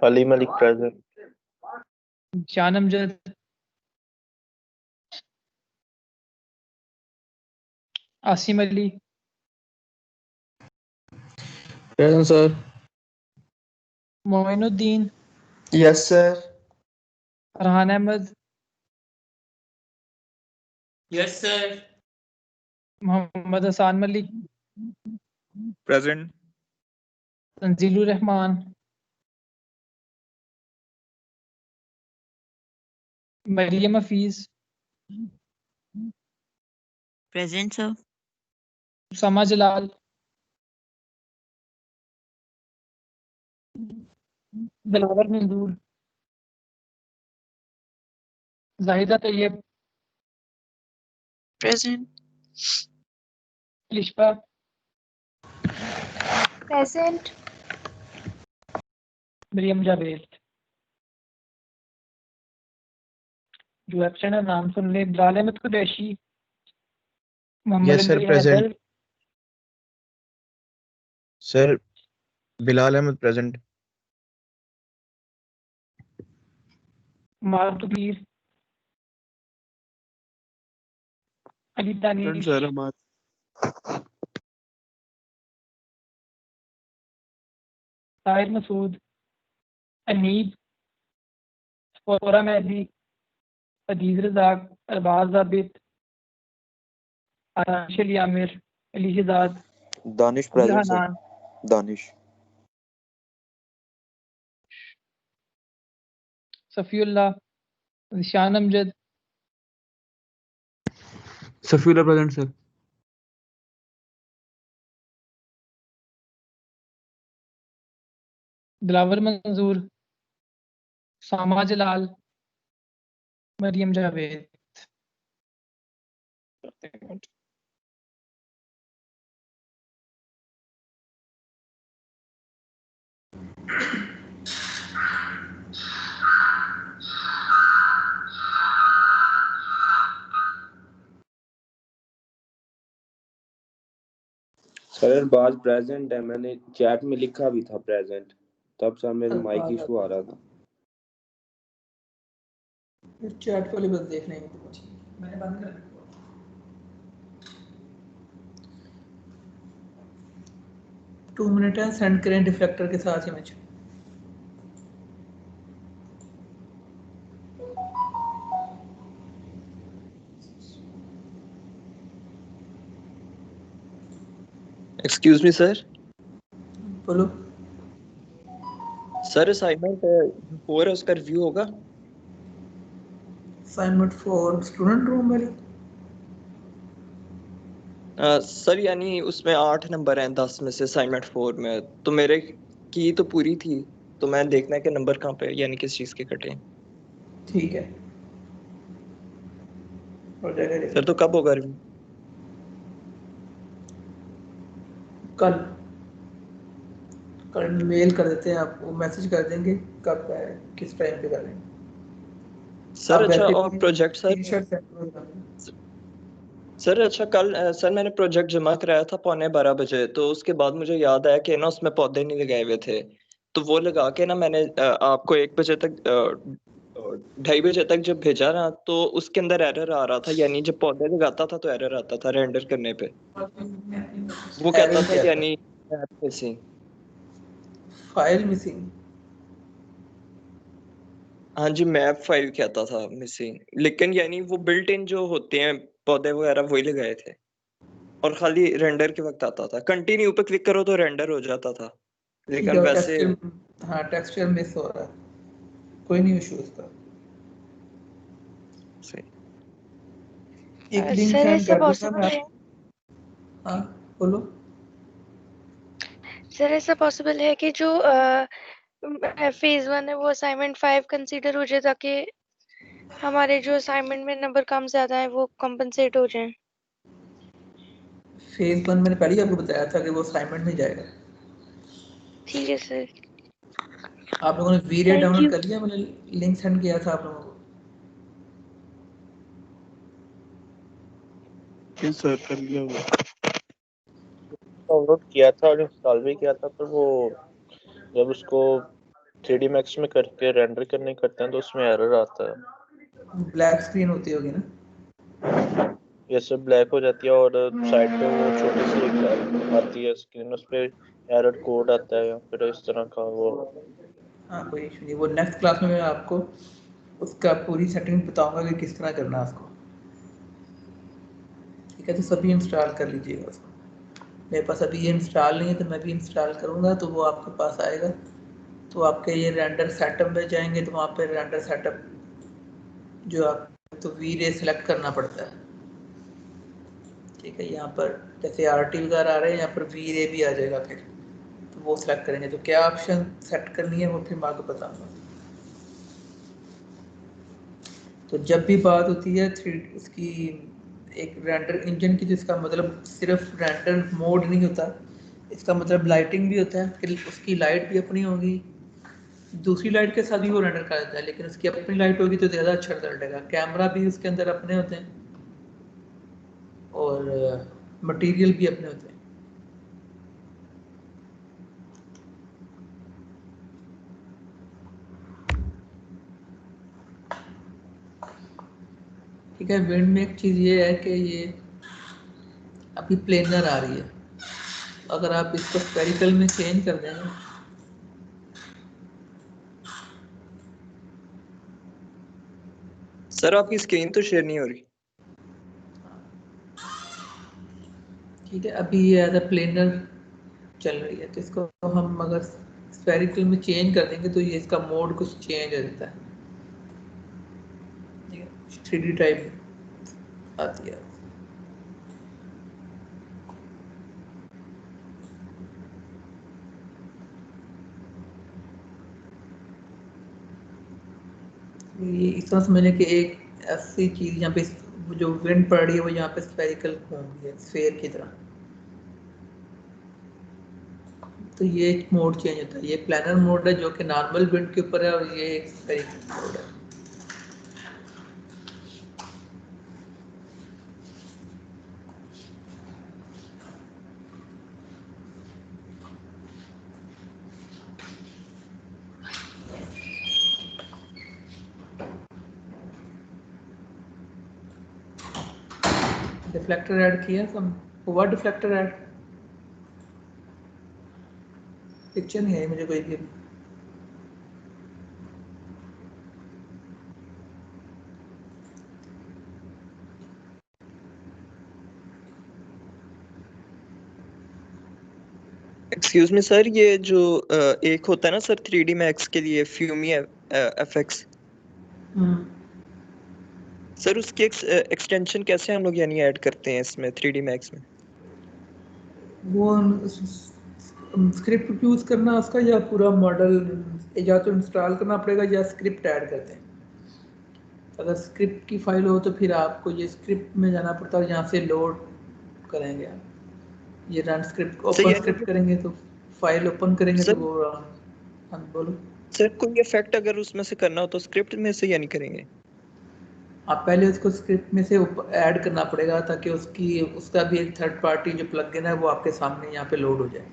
Ali Malik present. Jan Amjad, Asim Ali, present sir. Moinuddin, yes sir. Farhan Ahmed, yes sir. Mohammad Hassan Malik, present. Tanzeelur Rehman, Maryam Hafeez, present sir. Usama Jalal, Dilawar Manzoor, Zahida Tayyab, present. Lishba, present. Maryam Javed. जो एब्सेंट है नाम सुन ले। Bilal Ahmed Qureshi, Mohammad yes sir Ali present. Haider, sir Bilal Ahmed present. मारुतुकीर, अली दानिश, सर हमारा ताहिर मसूद, अनीब, सफूरा मेहदी, हदीद Razzaq, Arbaz Abid, Danish Ali Amir, Ali Shahzad, Danish Abdul present sir. Hanan, Danish. Safiullah, Zeeshan Amjad, Safiullah present sir. Dilawar Manzoor, Usama Jalal, Maryam Javed. Sir Baz present है, मैंने चैट में लिखा भी था प्रेजेंट, तब सर मेरे माइक इशू आ रहा था। चैट वाली बस देख लेंगे। मैंने बंद कर दिया। 2 मिनट है, सेंड करें डिफ्लेक्टर के साथ इमेज। Excuse me sir. बोलो। सर असाइनमेंट 4 है, उसका रिव्यू होगा? असाइनमेंट फॉर स्टूडेंट रूम वाली। सर यानी उसमें 8 नंबर हैं 10 में से असाइनमेंट 4 में, तो मेरे की तो पूरी थी। तो मैंने देखना है कि नंबर कहाँ पे यानी किस चीज के कटे हैं। ठीक है, हो जाएगा सर रिव्यू तो कब होगा रिव्यू? कल। कल मेल कर देते हैं आपको, मैसेज कर देंगे कब है, किस टाइम पे करेंगे। सर आप अच्छा, वैसे और भी प्रोजेक्ट सर? टी-शर्ट सेंड कर देंगे। सर अच्छा, कल सर मैंने प्रोजेक्ट जमा कराया था 11:15 बजे, तो उसके बाद मुझे याद आया कि ना उसमें पौधे नहीं लगाए हुए थे, तो वो लगा के ना मैंने आपको 1 बजे तक 2:30 बजे तक जब भेजा ना, तो उसके अंदर एरर आ रहा था, यानी जब पौधे लगाता था तो एरर आता था रेंडर करने पे। वो कहता एरर था क्या था? यानी मिसिंग। File missing. हाँ जी, मैप फाइल कहता था मिसिंग, लेकिन यानी वो बिल्ट इन जो होते हैं पौधे वगैरह वही लगाए थे, और खाली रेंडर के वक्त आता था। कंटिन्यू पे क्लिक करो तो रेंडर हो जाता था, ठीक है, लेकिन और वैसे टेक्सचर, हाँ टेक्सचर मिस हो रहा है, कोई नहीं इशू उसका। सही। एक लिंक सर सेंड ऐसा कर दूंगा पॉसिबल मैं है? आप। हाँ बोलो। सर ऐसा पॉसिबल है कि जो फेज 1 है वो असाइनमेंट 5 कंसीडर हो जाए, ताकि हमारे जो असाइनमेंट में नंबर कम ज्यादा है वो कंपनसेट हो जाए? फेज 1 मैंने पहले ही आपको बताया था कि वो असाइनमेंट में जाएगा। ठीक है सर। आप लोगों ने वीडियो थैंक डाउनलोड यू। कर लिया? मैंने लिंक सेंड किया था आप लोगों को। यस सर, कर लिया वो। डाउनलोड किया था और इंस्टॉल भी किया था, पर वो जब उसको 3D Max में करके रेंडर करने करते हैं तो उसमें एरर आता है। ब्लैक स्क्रीन होती होगी ना? ये सब ब्लैक हो जाती है और साइड पे वो छोटी सी एक आती है स्क्रीन, उस पे एरर कोड आता है या फिर इस तरह का वो। हाँ कोई इशू नहीं, वो नेक्स्ट क्लास में मैं आपको उसका पूरी सेटिंग बताऊंगा कि किस तरह करना है उसको। ठीक है, तो सभी इंस्टॉल कर लीजिएगा उसको। मेरे पास अभी ये इंस्टॉल नहीं है, तो मैं भी इंस्टॉल करूँगा तो वो आपके पास आएगा। तो आपके ये रेंडर सेटअप में जाएंगे तो वहाँ पे रेंडर सेटअप जो आप तो वी-रे सेलेक्ट करना पड़ता है। ठीक है, यहाँ पर जैसे RT वगैरह आ रहे हैं, यहाँ पर वी-रे भी आ जाएगा फिर, तो वो सेलेक्ट करेंगे। तो क्या ऑप्शन सेट करनी है वो फिर मैं आपको बताऊँगा। तो जब भी बात होती है उसकी एक रेंडर इंजन की, जिसका मतलब सिर्फ रेंडर मोड नहीं होता, इसका मतलब लाइटिंग भी होता है कि उसकी लाइट भी अपनी होगी, दूसरी लाइट के साथ भी वो रेंडर कर देता है, लेकिन उसकी अपनी लाइट होगी तो ज़्यादा अच्छा रिजल्ट आएगा। कैमरा भी उसके अंदर अपने होते हैं और मटेरियल भी अपने होते हैं। ठीक है, विंड में एक चीज़ ये है कि ये अभी प्लेनर आ रही है, अगर आप इसको स्फेरिकल में चेंज कर देंगे सर आपकी स्क्रीन तो शेयर नहीं हो रही। ठीक है, अभी ये एज अ प्लेनर चल रही है, तो इसको हम अगर स्फेरिकल में चेंज कर देंगे तो ये इसका मोड कुछ चेंज हो जाता है। 3D टाइप आती है। ये इस तरह समझने कि एक ऐसी चीज़ यहाँ पे जो विंड पड़ रही है वो यहाँ पे स्फेरिकल घूम रही है स्फेयर की तरह, तो ये मोड चेंज होता है। ये प्लानर मोड है जो कि नॉर्मल विंड के ऊपर है, और ये एक स्फेरिकल मोड है। डिफ्लेक्टर ऐड किया सब हुआ? डिफ्लेक्टर ऐड पिक्चर नहीं आई मुझे कोई भी। एक्सक्यूज मी सर, ये जो एक होता है ना सर 3D Max के लिए फ्यूमी FX, सर उसकी एक्सटेंशन कैसे हम लोग यानी ऐड करते हैं इसमें 3D Max में? वो स्क्रिप्ट यूज़ करना उसका, या पूरा मॉडल या तो इंस्टॉल करना पड़ेगा या स्क्रिप्ट ऐड करते हैं। अगर स्क्रिप्ट की फाइल हो तो फिर आपको ये स्क्रिप्ट में जाना पड़ता है, यहाँ से लोड करेंगे आप ये रन स्क्रिप्ट, ओपन स्क्रिप्ट करेंगे तो फाइल ओपन करेंगे तो वो हाँ बोलो सर। कोई इफेक्ट अगर उसमें से करना हो तो स्क्रिप्ट में से या नहीं करेंगे? आप पहले उसको स्क्रिप्ट में से ऐड करना पड़ेगा ताकि उसका भी एक थर्ड पार्टी जो प्लगइन है वो आपके सामने यहाँ पे लोड हो जाए।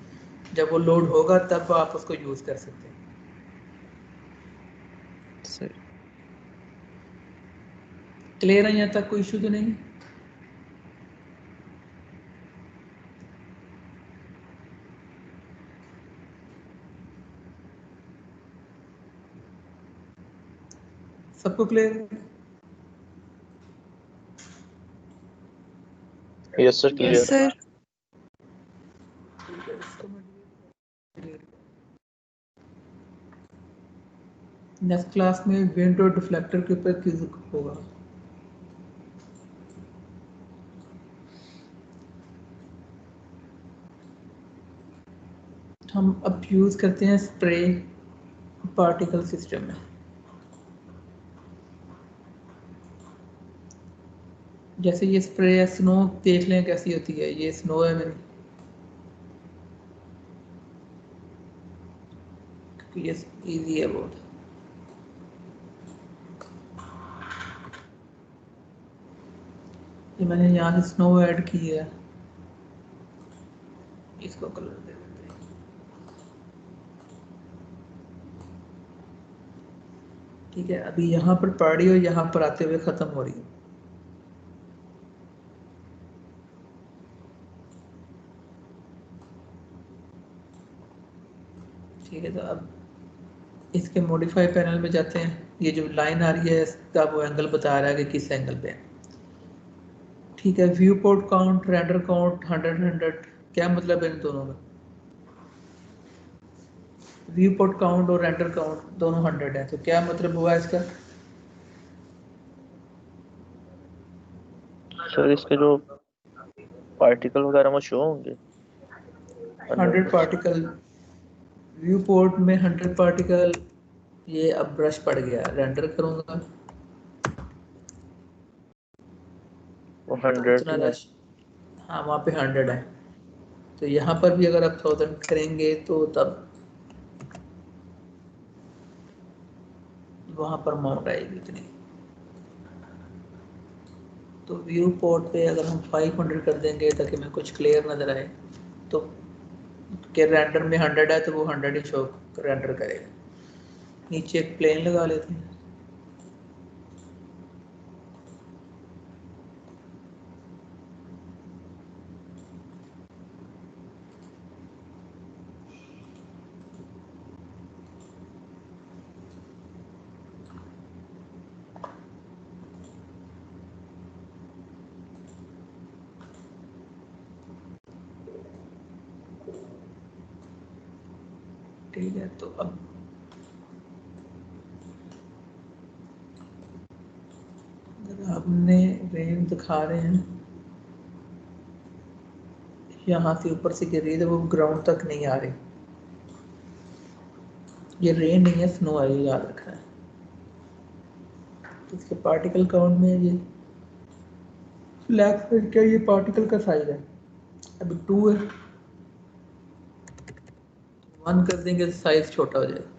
जब वो लोड होगा तब आप उसको यूज़ कर सकते हैं। सर क्लियर है यहाँ तक? कोई इशू तो नहीं? सबको क्लियर है? Yes sir, clear. Yes sir. Next class में विंड और डिफ्लेक्टर के ऊपर क्विज होगा। हम अब यूज़ करते हैं स्प्रे पार्टिकल सिस्टम में। जैसे ये स्प्रे है, स्नो देख लें कैसी होती है। ये स्नो है मेरी, ये इजी है बहुत। ये मैंने यहाँ से स्नो ऐड की है, इसको कलर दे देते हैं। ठीक है, अभी यहाँ पर पड़ रही हो, यहाँ पर आते हुए ख़त्म हो रही है। ठीक है, तो अब इसके मॉडिफाई पैनल में जाते हैं। ये जो लाइन आ रही है इसका वो एंगल बता रहा है कि किस एंगल पे है। ठीक है, view port count, render count 100 क्या मतलब है इन दोनों में? व्यू पोर्ट काउंट और रेंडर काउंट दोनों 100 है, तो क्या मतलब हुआ इसका? सर इसके जो पार्टिकल वगैरह वो शो होंगे 100 पार्टिकल व्यू पोर्ट में 100 पार्टिकल। ये अब ब्रश पड़ गया, रेंडर करूंगा वो 100 इतना ही है। रश, हाँ वहाँ पे 100 है। तो यहाँ पर भी अगर आप 1000 करेंगे तो तब वहाँ पर माउंट आएगी इतनी। तो व्यू पोर्ट पे अगर हम 500 कर देंगे ताकि मैं कुछ क्लियर नज़र आए, तो के रेंडर में 100 है तो वो 100 ही शो रेंडर करेगा। नीचे एक प्लेन लगा लेते हैं। ठीक है, तो अब अगर आपने रेंज दिखा रहे हैं यहाँ से ऊपर से गिर रही है तो वो ग्राउंड तक नहीं आ रही। ये रेन नहीं है, स्नो है, ये याद रखना है। तो इसके पार्टिकल काउंट में ये फ्लैग क्या, ये पार्टिकल का साइज है अभी 2 है, 1 कर देंगे तो साइज छोटा हो जाएगा।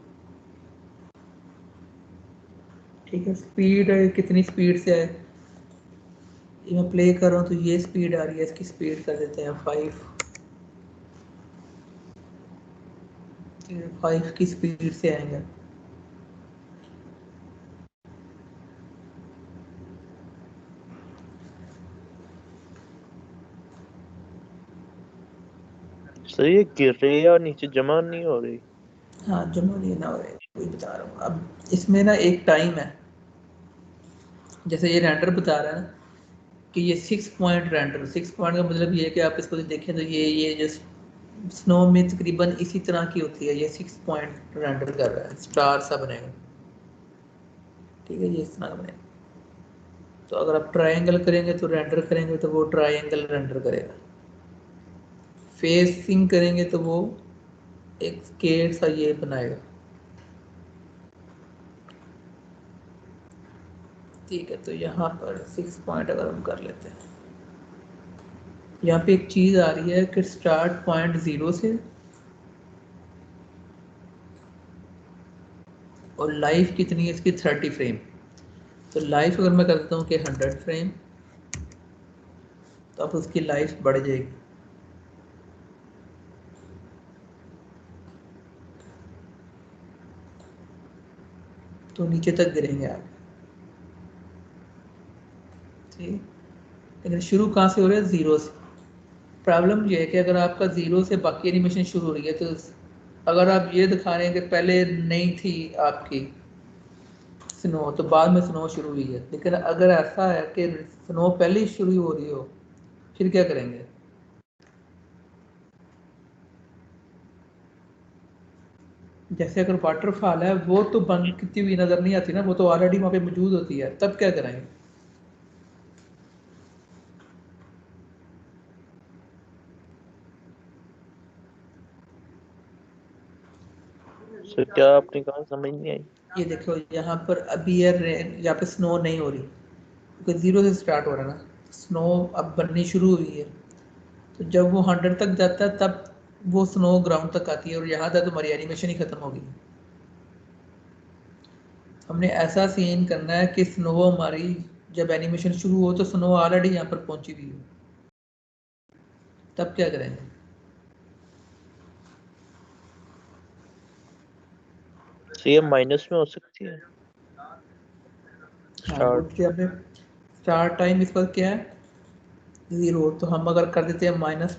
ठीक है, स्पीड है, कितनी स्पीड से है ये मैं प्ले कर रहा हूँ, तो ये स्पीड आ रही है, इसकी स्पीड कर देते हैं 5 की स्पीड से आएंगे। सर ये गिर रही है और नीचे जमा नहीं हो रही। हाँ जमा नहीं ना हो रहे, वही बता रहा हूँ। अब इसमें ना एक टाइम है, जैसे ये रेंडर बता रहा है ना कि ये 6 पॉइंट रेंडर। 6 पॉइंट का मतलब ये है कि आप इसको देखें तो ये जो स्नो में तकरीबन इसी तरह की होती है। ये 6 पॉइंट रेंडर कर रहा है, स्टार सा बनेगा। ठीक है, ये इस तरह का बनेगा। तो अगर आप ट्रायंगल करेंगे तो रेंडर करेंगे तो वो ट्रायंगल रेंडर करेगा। फेसिंग करेंगे तो वो एक स्केल सा ये बनाएगा। ठीक है, तो यहाँ पर 6 पॉइंट अगर हम कर लेते हैं, यहाँ पे एक चीज आ रही है कि स्टार्ट पॉइंट 0 से और लाइफ कितनी है इसकी 30 फ्रेम। तो लाइफ अगर मैं कर देता हूँ कि 100 फ्रेम, तो अब उसकी लाइफ बढ़ जाएगी। तो नीचे तक गिरेंगे आप, ठीक। लेकिन शुरू कहाँ से हो रहा है? 0 से। प्रॉब्लम ये है कि अगर आपका 0 से बाकी एनिमेशन शुरू हो रही है, तो अगर आप ये दिखा रहे हैं कि पहले नहीं थी आपकी स्नो तो बाद में स्नो शुरू हुई है, लेकिन अगर ऐसा है कि स्नो पहले ही शुरू हो रही हो, फिर क्या करेंगे? जैसे अगर वाटरफॉल है वो तो बंद कितनी हुई नजर नहीं आती ना, वो तो ऑलरेडी वहाँ पे मौजूद होती है, तब क्या करेंगे? सर क्या आपने कहा, समझ नहीं आई। ये देखो यहाँ पर अभी यहाँ पे स्नो नहीं हो रही क्योंकि 0 से स्टार्ट हो रहा है ना, स्नो अब बननी शुरू हुई है। तो जब वो 100 तक जाता है तब वो स्नो ग्राउंड तक आती है, और यहाँ तक तुम्हारी एनिमेशन ही खत्म होगी। हमने ऐसा सीन करना है कि स्नो हमारी जब एनिमेशन शुरू हो तो स्नो ऑलरेडी यहाँ पर पहुंची हुई हो, तब क्या करेंगे? तो ये माइनस में हो सकती है। स्टार्ट टाइम इस पर क्या है? 0। तो हम अगर कर देते हैं -10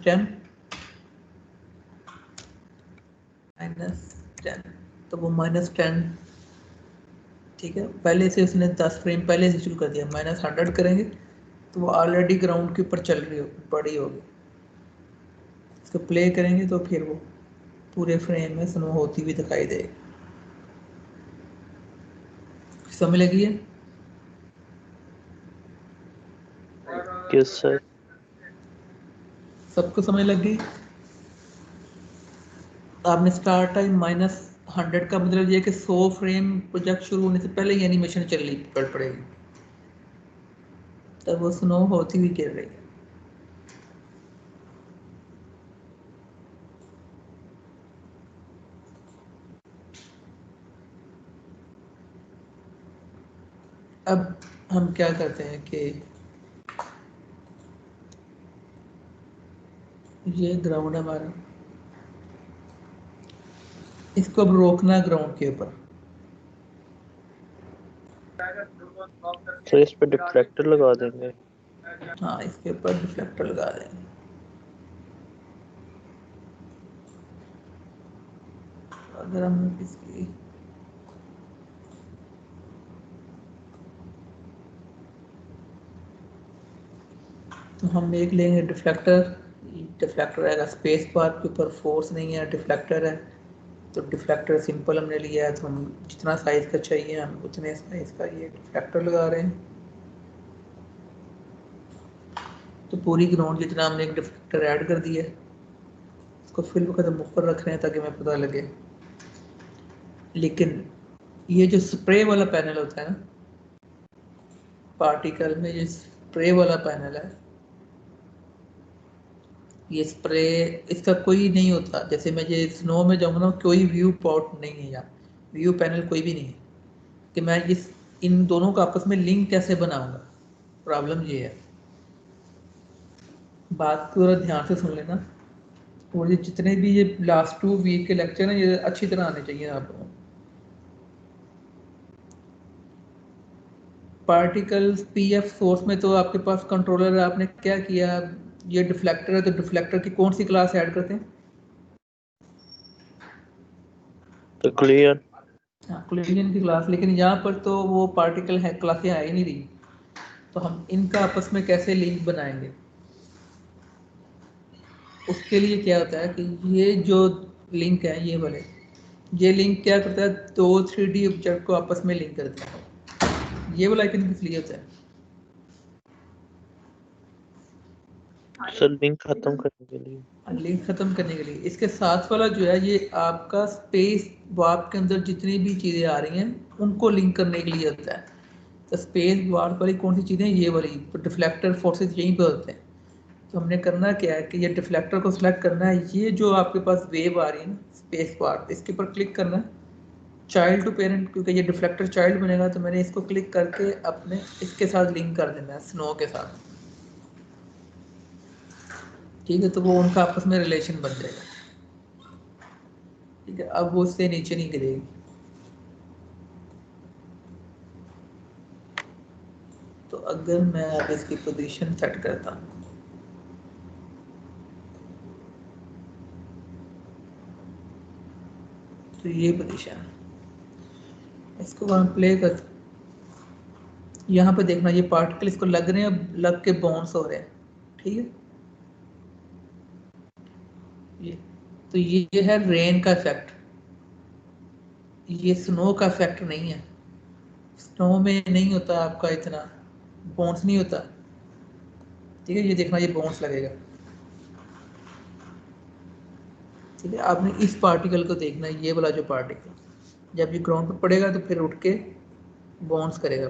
तो वो -10, ठीक है। पहले से उसने 10 फ्रेम पहले से शुरू कर दिया, -100 करेंगे तो वो ऑलरेडी ग्राउंड के ऊपर चल रही हो, बड़ी होगी। इसको प्ले करेंगे तो फिर वो पूरे फ्रेम में स्नो होती हुई दिखाई देगी। समझ लगी है? Yes sir. सबको समझ लग गई? आपने स्टार्ट टाइम -100 का मतलब ये कि 100 फ्रेम प्रोजेक्ट शुरू होने से पहले ही एनिमेशन चल रही पड़ेगी, तब वो स्नो होती हुई गिर रही है। अब हम क्या करते हैं कि ये ग्राउंड हमारा, इसको अब रोकना ग्राउंड के ऊपर। तो इस पे डिफ्लेक्टर लगा देंगे। हाँ, इसके ऊपर डिफ्लेक्टर लगा देंगे। अगर हम इसकी तो हम एक लेंगे डिफ्लेक्टर आएगा स्पेस बार के ऊपर, फोर्स नहीं है, डिफ्लेक्टर है। तो डिफ्लेक्टर सिंपल हमने लिया है, तो हम जितना साइज का चाहिए हम उतने साइज का ये डिफ्लेक्टर लगा रहे हैं। तो पूरी ग्राउंड जितना हमने एक डिफ्लेक्टर ऐड कर दिया है, इसको फिल वक्त हम ऊपर रख रहे हैं ताकि हमें पता लगे। लेकिन ये जो स्प्रे वाला पैनल होता है ना, पार्टिकल में जो स्प्रे वाला पैनल है, ये स्प्रे इसका कोई नहीं होता। जैसे मैं ये स्नो में जाऊँगा ना, कोई व्यू पॉट नहीं है यहाँ, व्यू पैनल कोई भी नहीं है, कि मैं इन दोनों का आपस में लिंक कैसे बनाऊंगा। प्रॉब्लम ये है, बात को ध्यान से सुन लेना, और ये जितने भी ये लास्ट 2 वीक के लेक्चर हैं ये अच्छी तरह आने चाहिए आपको। पार्टिकल्स पीएफ सोर्स में तो आपके पास कंट्रोलर है, आपने क्या किया, ये डिफ्लेक्टर है तो डिफ्लेक्टर की कौन सी क्लास ऐड करते हैं? तो क्लियर। हाँ, कोलिजन की क्लास। लेकिन यहाँ पर तो वो पार्टिकल है क्लासें आ ही नहीं रही, तो हम इनका आपस में कैसे लिंक बनाएंगे? उसके लिए क्या होता है कि ये जो लिंक है, ये वाले, ये लिंक क्या करता है, 2 3D ऑब्जेक्ट को आपस में लिंक करता है। ये वाला आइकन किस लिए होता है? सर लिंक खत्म करने के लिए। लिंक खत्म करने के लिए इसके साथ वाला जो है ये आपका स्पेस वार्प के अंदर जितनी भी चीज़ें आ रही हैं उनको लिंक करने के लिए होता है। तो स्पेस वार्प वाली कौन सी चीज़ें, ये वाली, तो डिफ्लेक्टर फोर्सेस यहीं पे होते हैं। तो हमने करना क्या है कि ये डिफ्लेक्टर को सिलेक्ट करना है, ये जो आपके पास वेव आ रही है ना स्पेस वार्प, इसके ऊपर क्लिक करना है, चाइल्ड टू पेरेंट, क्योंकि ये डिफ्लेक्टर चाइल्ड बनेगा तो मैंने इसको क्लिक करके अपने इसके साथ लिंक कर देना है, स्नो के साथ। ठीक है, तो वो उनका आपस में रिलेशन बन जाएगा। ठीक है, अब वो उससे नीचे नहीं गिरेगी। तो अगर मैं अब इसकी पोजीशन सेट करता हूँ, तो ये पोजीशन है, इसको हम प्ले कर, यहाँ पे देखना ये पार्टिकल इसको लग रहे हैं, लग के बाउंस हो रहे हैं। ठीक है, ये तो ये है रेन का इफेक्ट, ये स्नो का इफेक्ट नहीं है। स्नो में नहीं होता आपका इतना बाउंस नहीं होता। ठीक है, ये देखना ये बाउंस लगेगा। ठीक है, आपने इस पार्टिकल को देखना है, ये वाला जो पार्टिकल जब ये ग्राउंड पर पड़ेगा तो फिर उठ के बाउंस करेगा।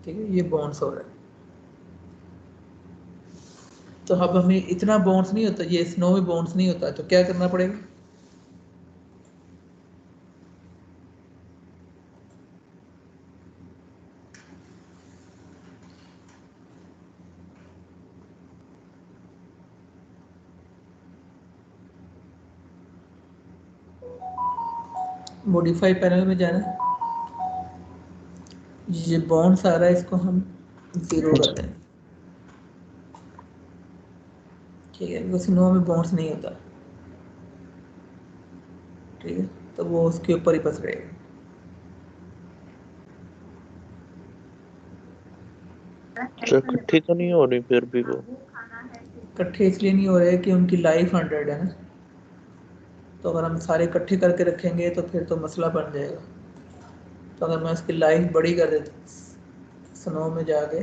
ठीक है, ये बाउंस हो रहा है। तो अब हमें इतना बाउंस नहीं होता, ये स्नो में बाउंस नहीं होता, तो क्या करना पड़ेगा, मॉडिफाई पैनल में जाना है, ये बाउंस आ रहा है इसको हम 0 कर दें। ठीक है, क्योंकि स्नो में बाउंस नहीं होता। ठीक है, तो वो उसके ऊपर ही बस रहेगा। इकट्ठी तो नहीं हो रही फिर भी वो? इकट्ठे इसलिए नहीं हो रहे कि उनकी लाइफ 100 है ना, तो अगर हम सारे इकट्ठे करके रखेंगे तो फिर तो मसला बन जाएगा। तो अगर मैं उसकी लाइफ बड़ी कर देता, स्नो में जाके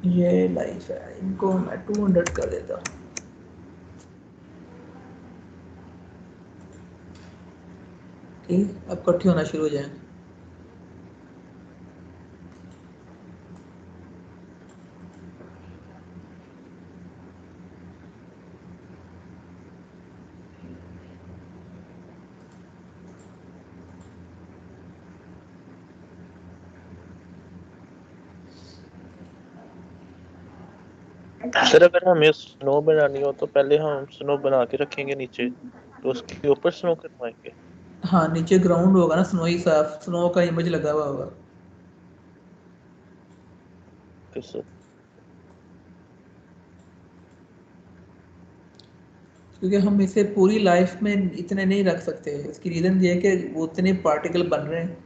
ये लाइफ है, इनको मैं 200 कर देता हूँ। ठीक, अब इकट्ठे होना शुरू हो जाएंगे। सर अगर हमें स्नो बनानी हो तो पहले हम स्नो बना के रखेंगे नीचे, तो उसके ऊपर स्नो करवाएंगे? हाँ, नीचे ग्राउंड होगा ना, स्नो ही साफ, स्नो का इमेज लगा हुआ होगा। सर क्योंकि हम इसे पूरी लाइफ में इतने नहीं रख सकते, इसकी रीज़न ये है कि वो उतने पार्टिकल बन रहे हैं,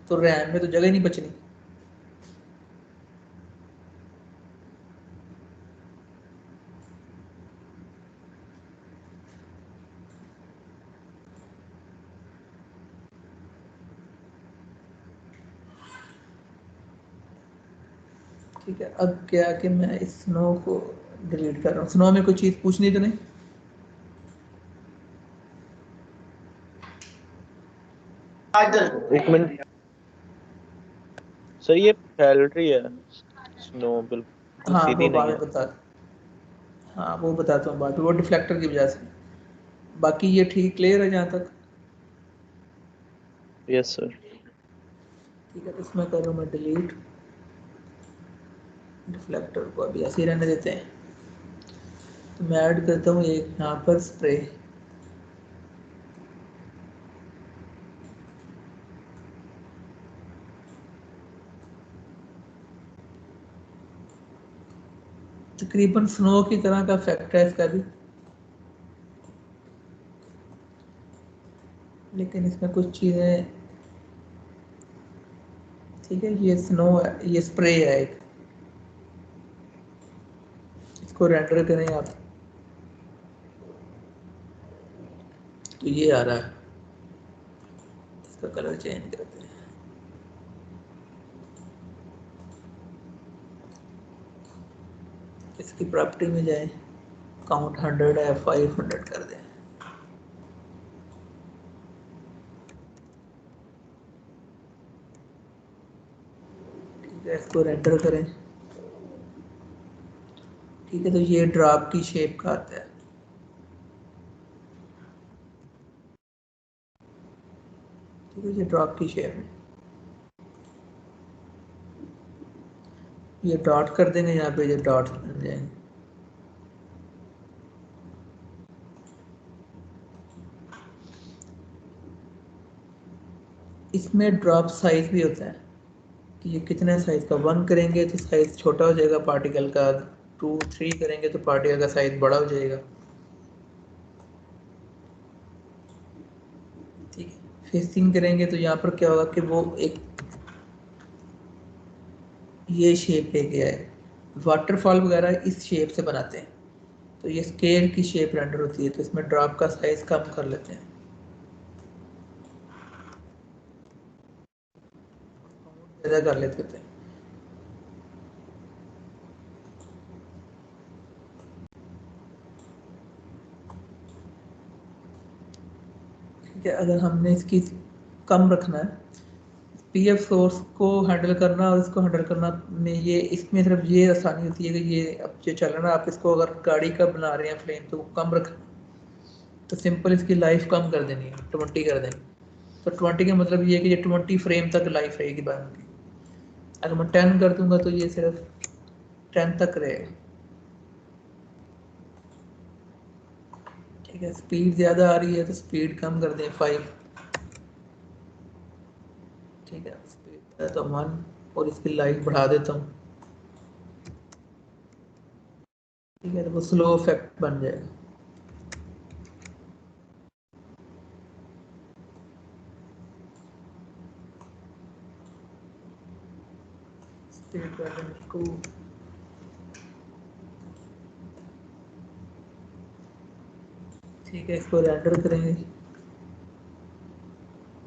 तो रैम में तो जगह नहीं बचनी। ठीक है, अब क्या कि मैं इस स्नो को डिलीट कर रहा हूँ। स्नो में कोई चीज़ पूछनी तो नहीं? एक मिनट सर, ये फैल रही है स्नो, बिल्कुल हाँ, वो सीधी बाद नहीं में है। बता, हाँ वो बताता हूँ बाद में, वो डिफ्लेक्टर की वजह से। बाकी ये ठीक क्लियर है जहाँ तक? Yes sir. ठीक है, तो इसमें कर रहा हूँ मैं डिलीट, डिफ्लेक्टर को अभी ऐसे ही रहने देते हैं। तो मैं ऐड करता हूँ एक यहाँ पर स्प्रे। तकरीबन स्नो की तरह का इफेक्ट है इसका भी, लेकिन इसमें कुछ चीज़ें। ठीक है, ये स्नो है, ये स्प्रे है एक, इसको रेंडर करें आप, तो ये आ रहा है। इसका कलर चेंज करते हैं। इसकी प्रॉपर्टी में जाए, काउंट 100 है, 500 कर दें। ठीक है, इसको रेंडर करें। ठीक है, तो ये ड्रॉप की शेप का आता है। ठीक है, ये ड्रॉप की शेप है। ये डॉट कर देंगे, यहाँ पे ये डॉट बन जाएंगे। इसमें ड्रॉप साइज भी होता है कि ये कितने साइज का, 1 करेंगे तो साइज छोटा हो जाएगा पार्टिकल का, 2 3 करेंगे तो पार्टिकल का साइज बड़ा हो जाएगा। ठीक है, फेसिंग करेंगे तो यहाँ पर क्या होगा कि वो एक ये शेप लेके आए। वाटरफॉल वगैरह इस शेप से बनाते हैं, तो ये स्केल की शेप रेंडर होती है, तो इसमें ड्रॉप का साइज कम कर लेते हैं। ज़्यादा कर लेते हैं। ठीक है, अगर हमने इसकी कम रखना है, पीएफ सोर्स को हैंडल करना और इसको हैंडल करना में ये इसमें सिर्फ ये आसानी होती है कि ये अब जो चल रहा है, आप इसको अगर गाड़ी का बना रहे हैं फ्लेम तो कम रखना, तो सिंपल इसकी लाइफ कम कर देनी है, 20 कर देनी। तो 20 का मतलब ये है कि ये 20 फ्रेम तक लाइफ रहेगी बाइक की। अगर मैं 10 कर दूंगा तो ये सिर्फ 10 तक रहेगा। ठीक है, स्पीड ज़्यादा आ रही है तो स्पीड कम कर दें, 5। ठीक है, स्पीड तो 1 और इसकी लाइफ बढ़ा देता हूँ। ठीक है, तो वो स्लो इफेक्ट बन जाएगा। स्पीड को ठीक है, इसको रेंडर करेंगे।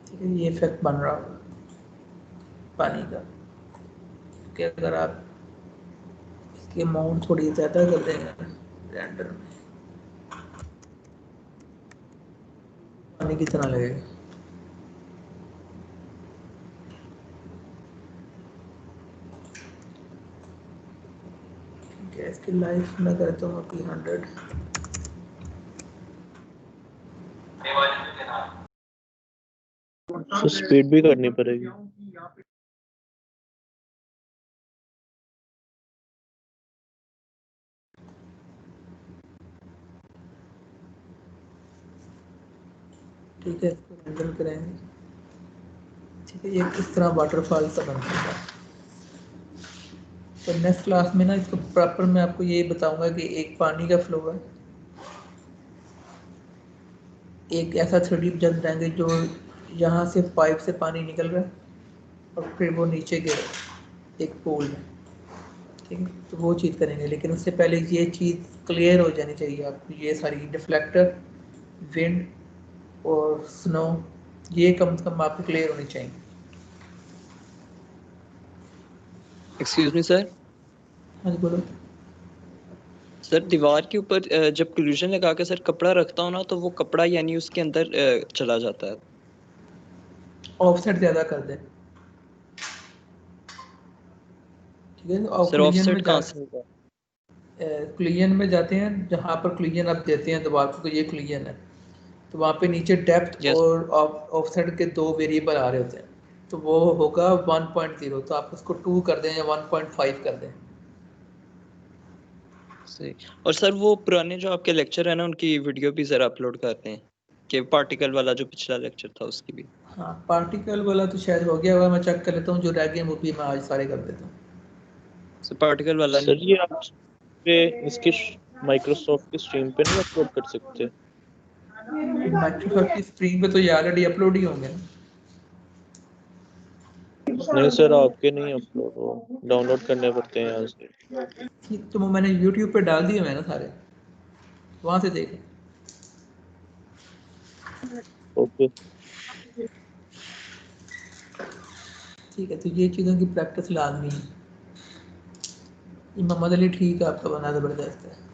ठीक है, ये इफेक्ट बन रहा होगा पानी का। कि अगर आप इसकी अमाउंट थोड़ी ज़्यादा कर देंगे रेंडर में, पानी कितना लगेगा। ठीक है, इसकी लाइफ मैं करता हूँ अभी 100। तो स्पीड भी करनी पड़ेगी। ठीक है, इसको रेंडर करेंगे। ठीक है, ये किस तरह वाटरफॉल सा बनता है। तो नेक्स्ट क्लास में ना इसको प्रॉपर मैं आपको ये बताऊंगा कि एक पानी का फ्लो है, एक ऐसा 3D जब बताएंगे जो यहाँ से पाइप से पानी निकल रहा है और फिर वो नीचे गिरे एक पूल में। ठीक है, तो वो चीज़ करेंगे, लेकिन उससे पहले ये चीज़ क्लियर हो जानी चाहिए आपको। ये सारी डिफ्लेक्टर, विंड और स्नो, ये कम से कम आपको क्लियर होनी चाहिए। Excuse me sir. हाँ जी, बोलो। सर दीवार के ऊपर जब क्लूजन लगा के सर कपड़ा रखता हूँ ना, तो वो कपड़ा यानी उसके अंदर चला जाता है। ऑफसेट ज़्यादा कर दें। ठीक है, और सर ऑफसेट कहाँ से होगा? क्लियन में जाते हैं, जहाँ पर क्लियन आप देते हैं दीवार को, ये क्लियन है, तो वहाँ पे नीचे डेप्थ और ऑफसेट के 2 वेरिएबल आ रहे होते हैं, तो वो होगा 1.0, तो आप उसको 2 कर दें या 1.5 कर दें। सही। और सर वो पुराने जो आपके लेक्चर है ना, उनकी वीडियो भी जरा अपलोड करते हैं, कि पार्टिकल वाला जो पिछला लेक्चर था उसकी भी। हाँ, पार्टिकल वाला तो शायद हो गया होगा, मैं चेक कर लेता हूँ। जो रह गए वो भी मैं आज सारे कर देता हूँ। सर पार्टिकल वाला सर ये आप पे इसकी माइक्रोसॉफ्ट की स्ट्रीम पे नहीं अपलोड कर सकते? माइक्रोसॉफ्ट की स्क्रीन पे तो ये ऑलरेडी अपलोड ही होंगे। नहीं सर, आपके नहीं अपलोड, हो डाउनलोड करने पड़ते हैं यहाँ से। ठीक, तो वो मैंने YouTube पे डाल दिए मैंने सारे, वहाँ से देखें। ओके। ठीक है, तो ये चीज़ों की प्रैक्टिस लाजमी है। मोहम्मद अली ठीक है, आपका बंदा ज़बरदस्त है।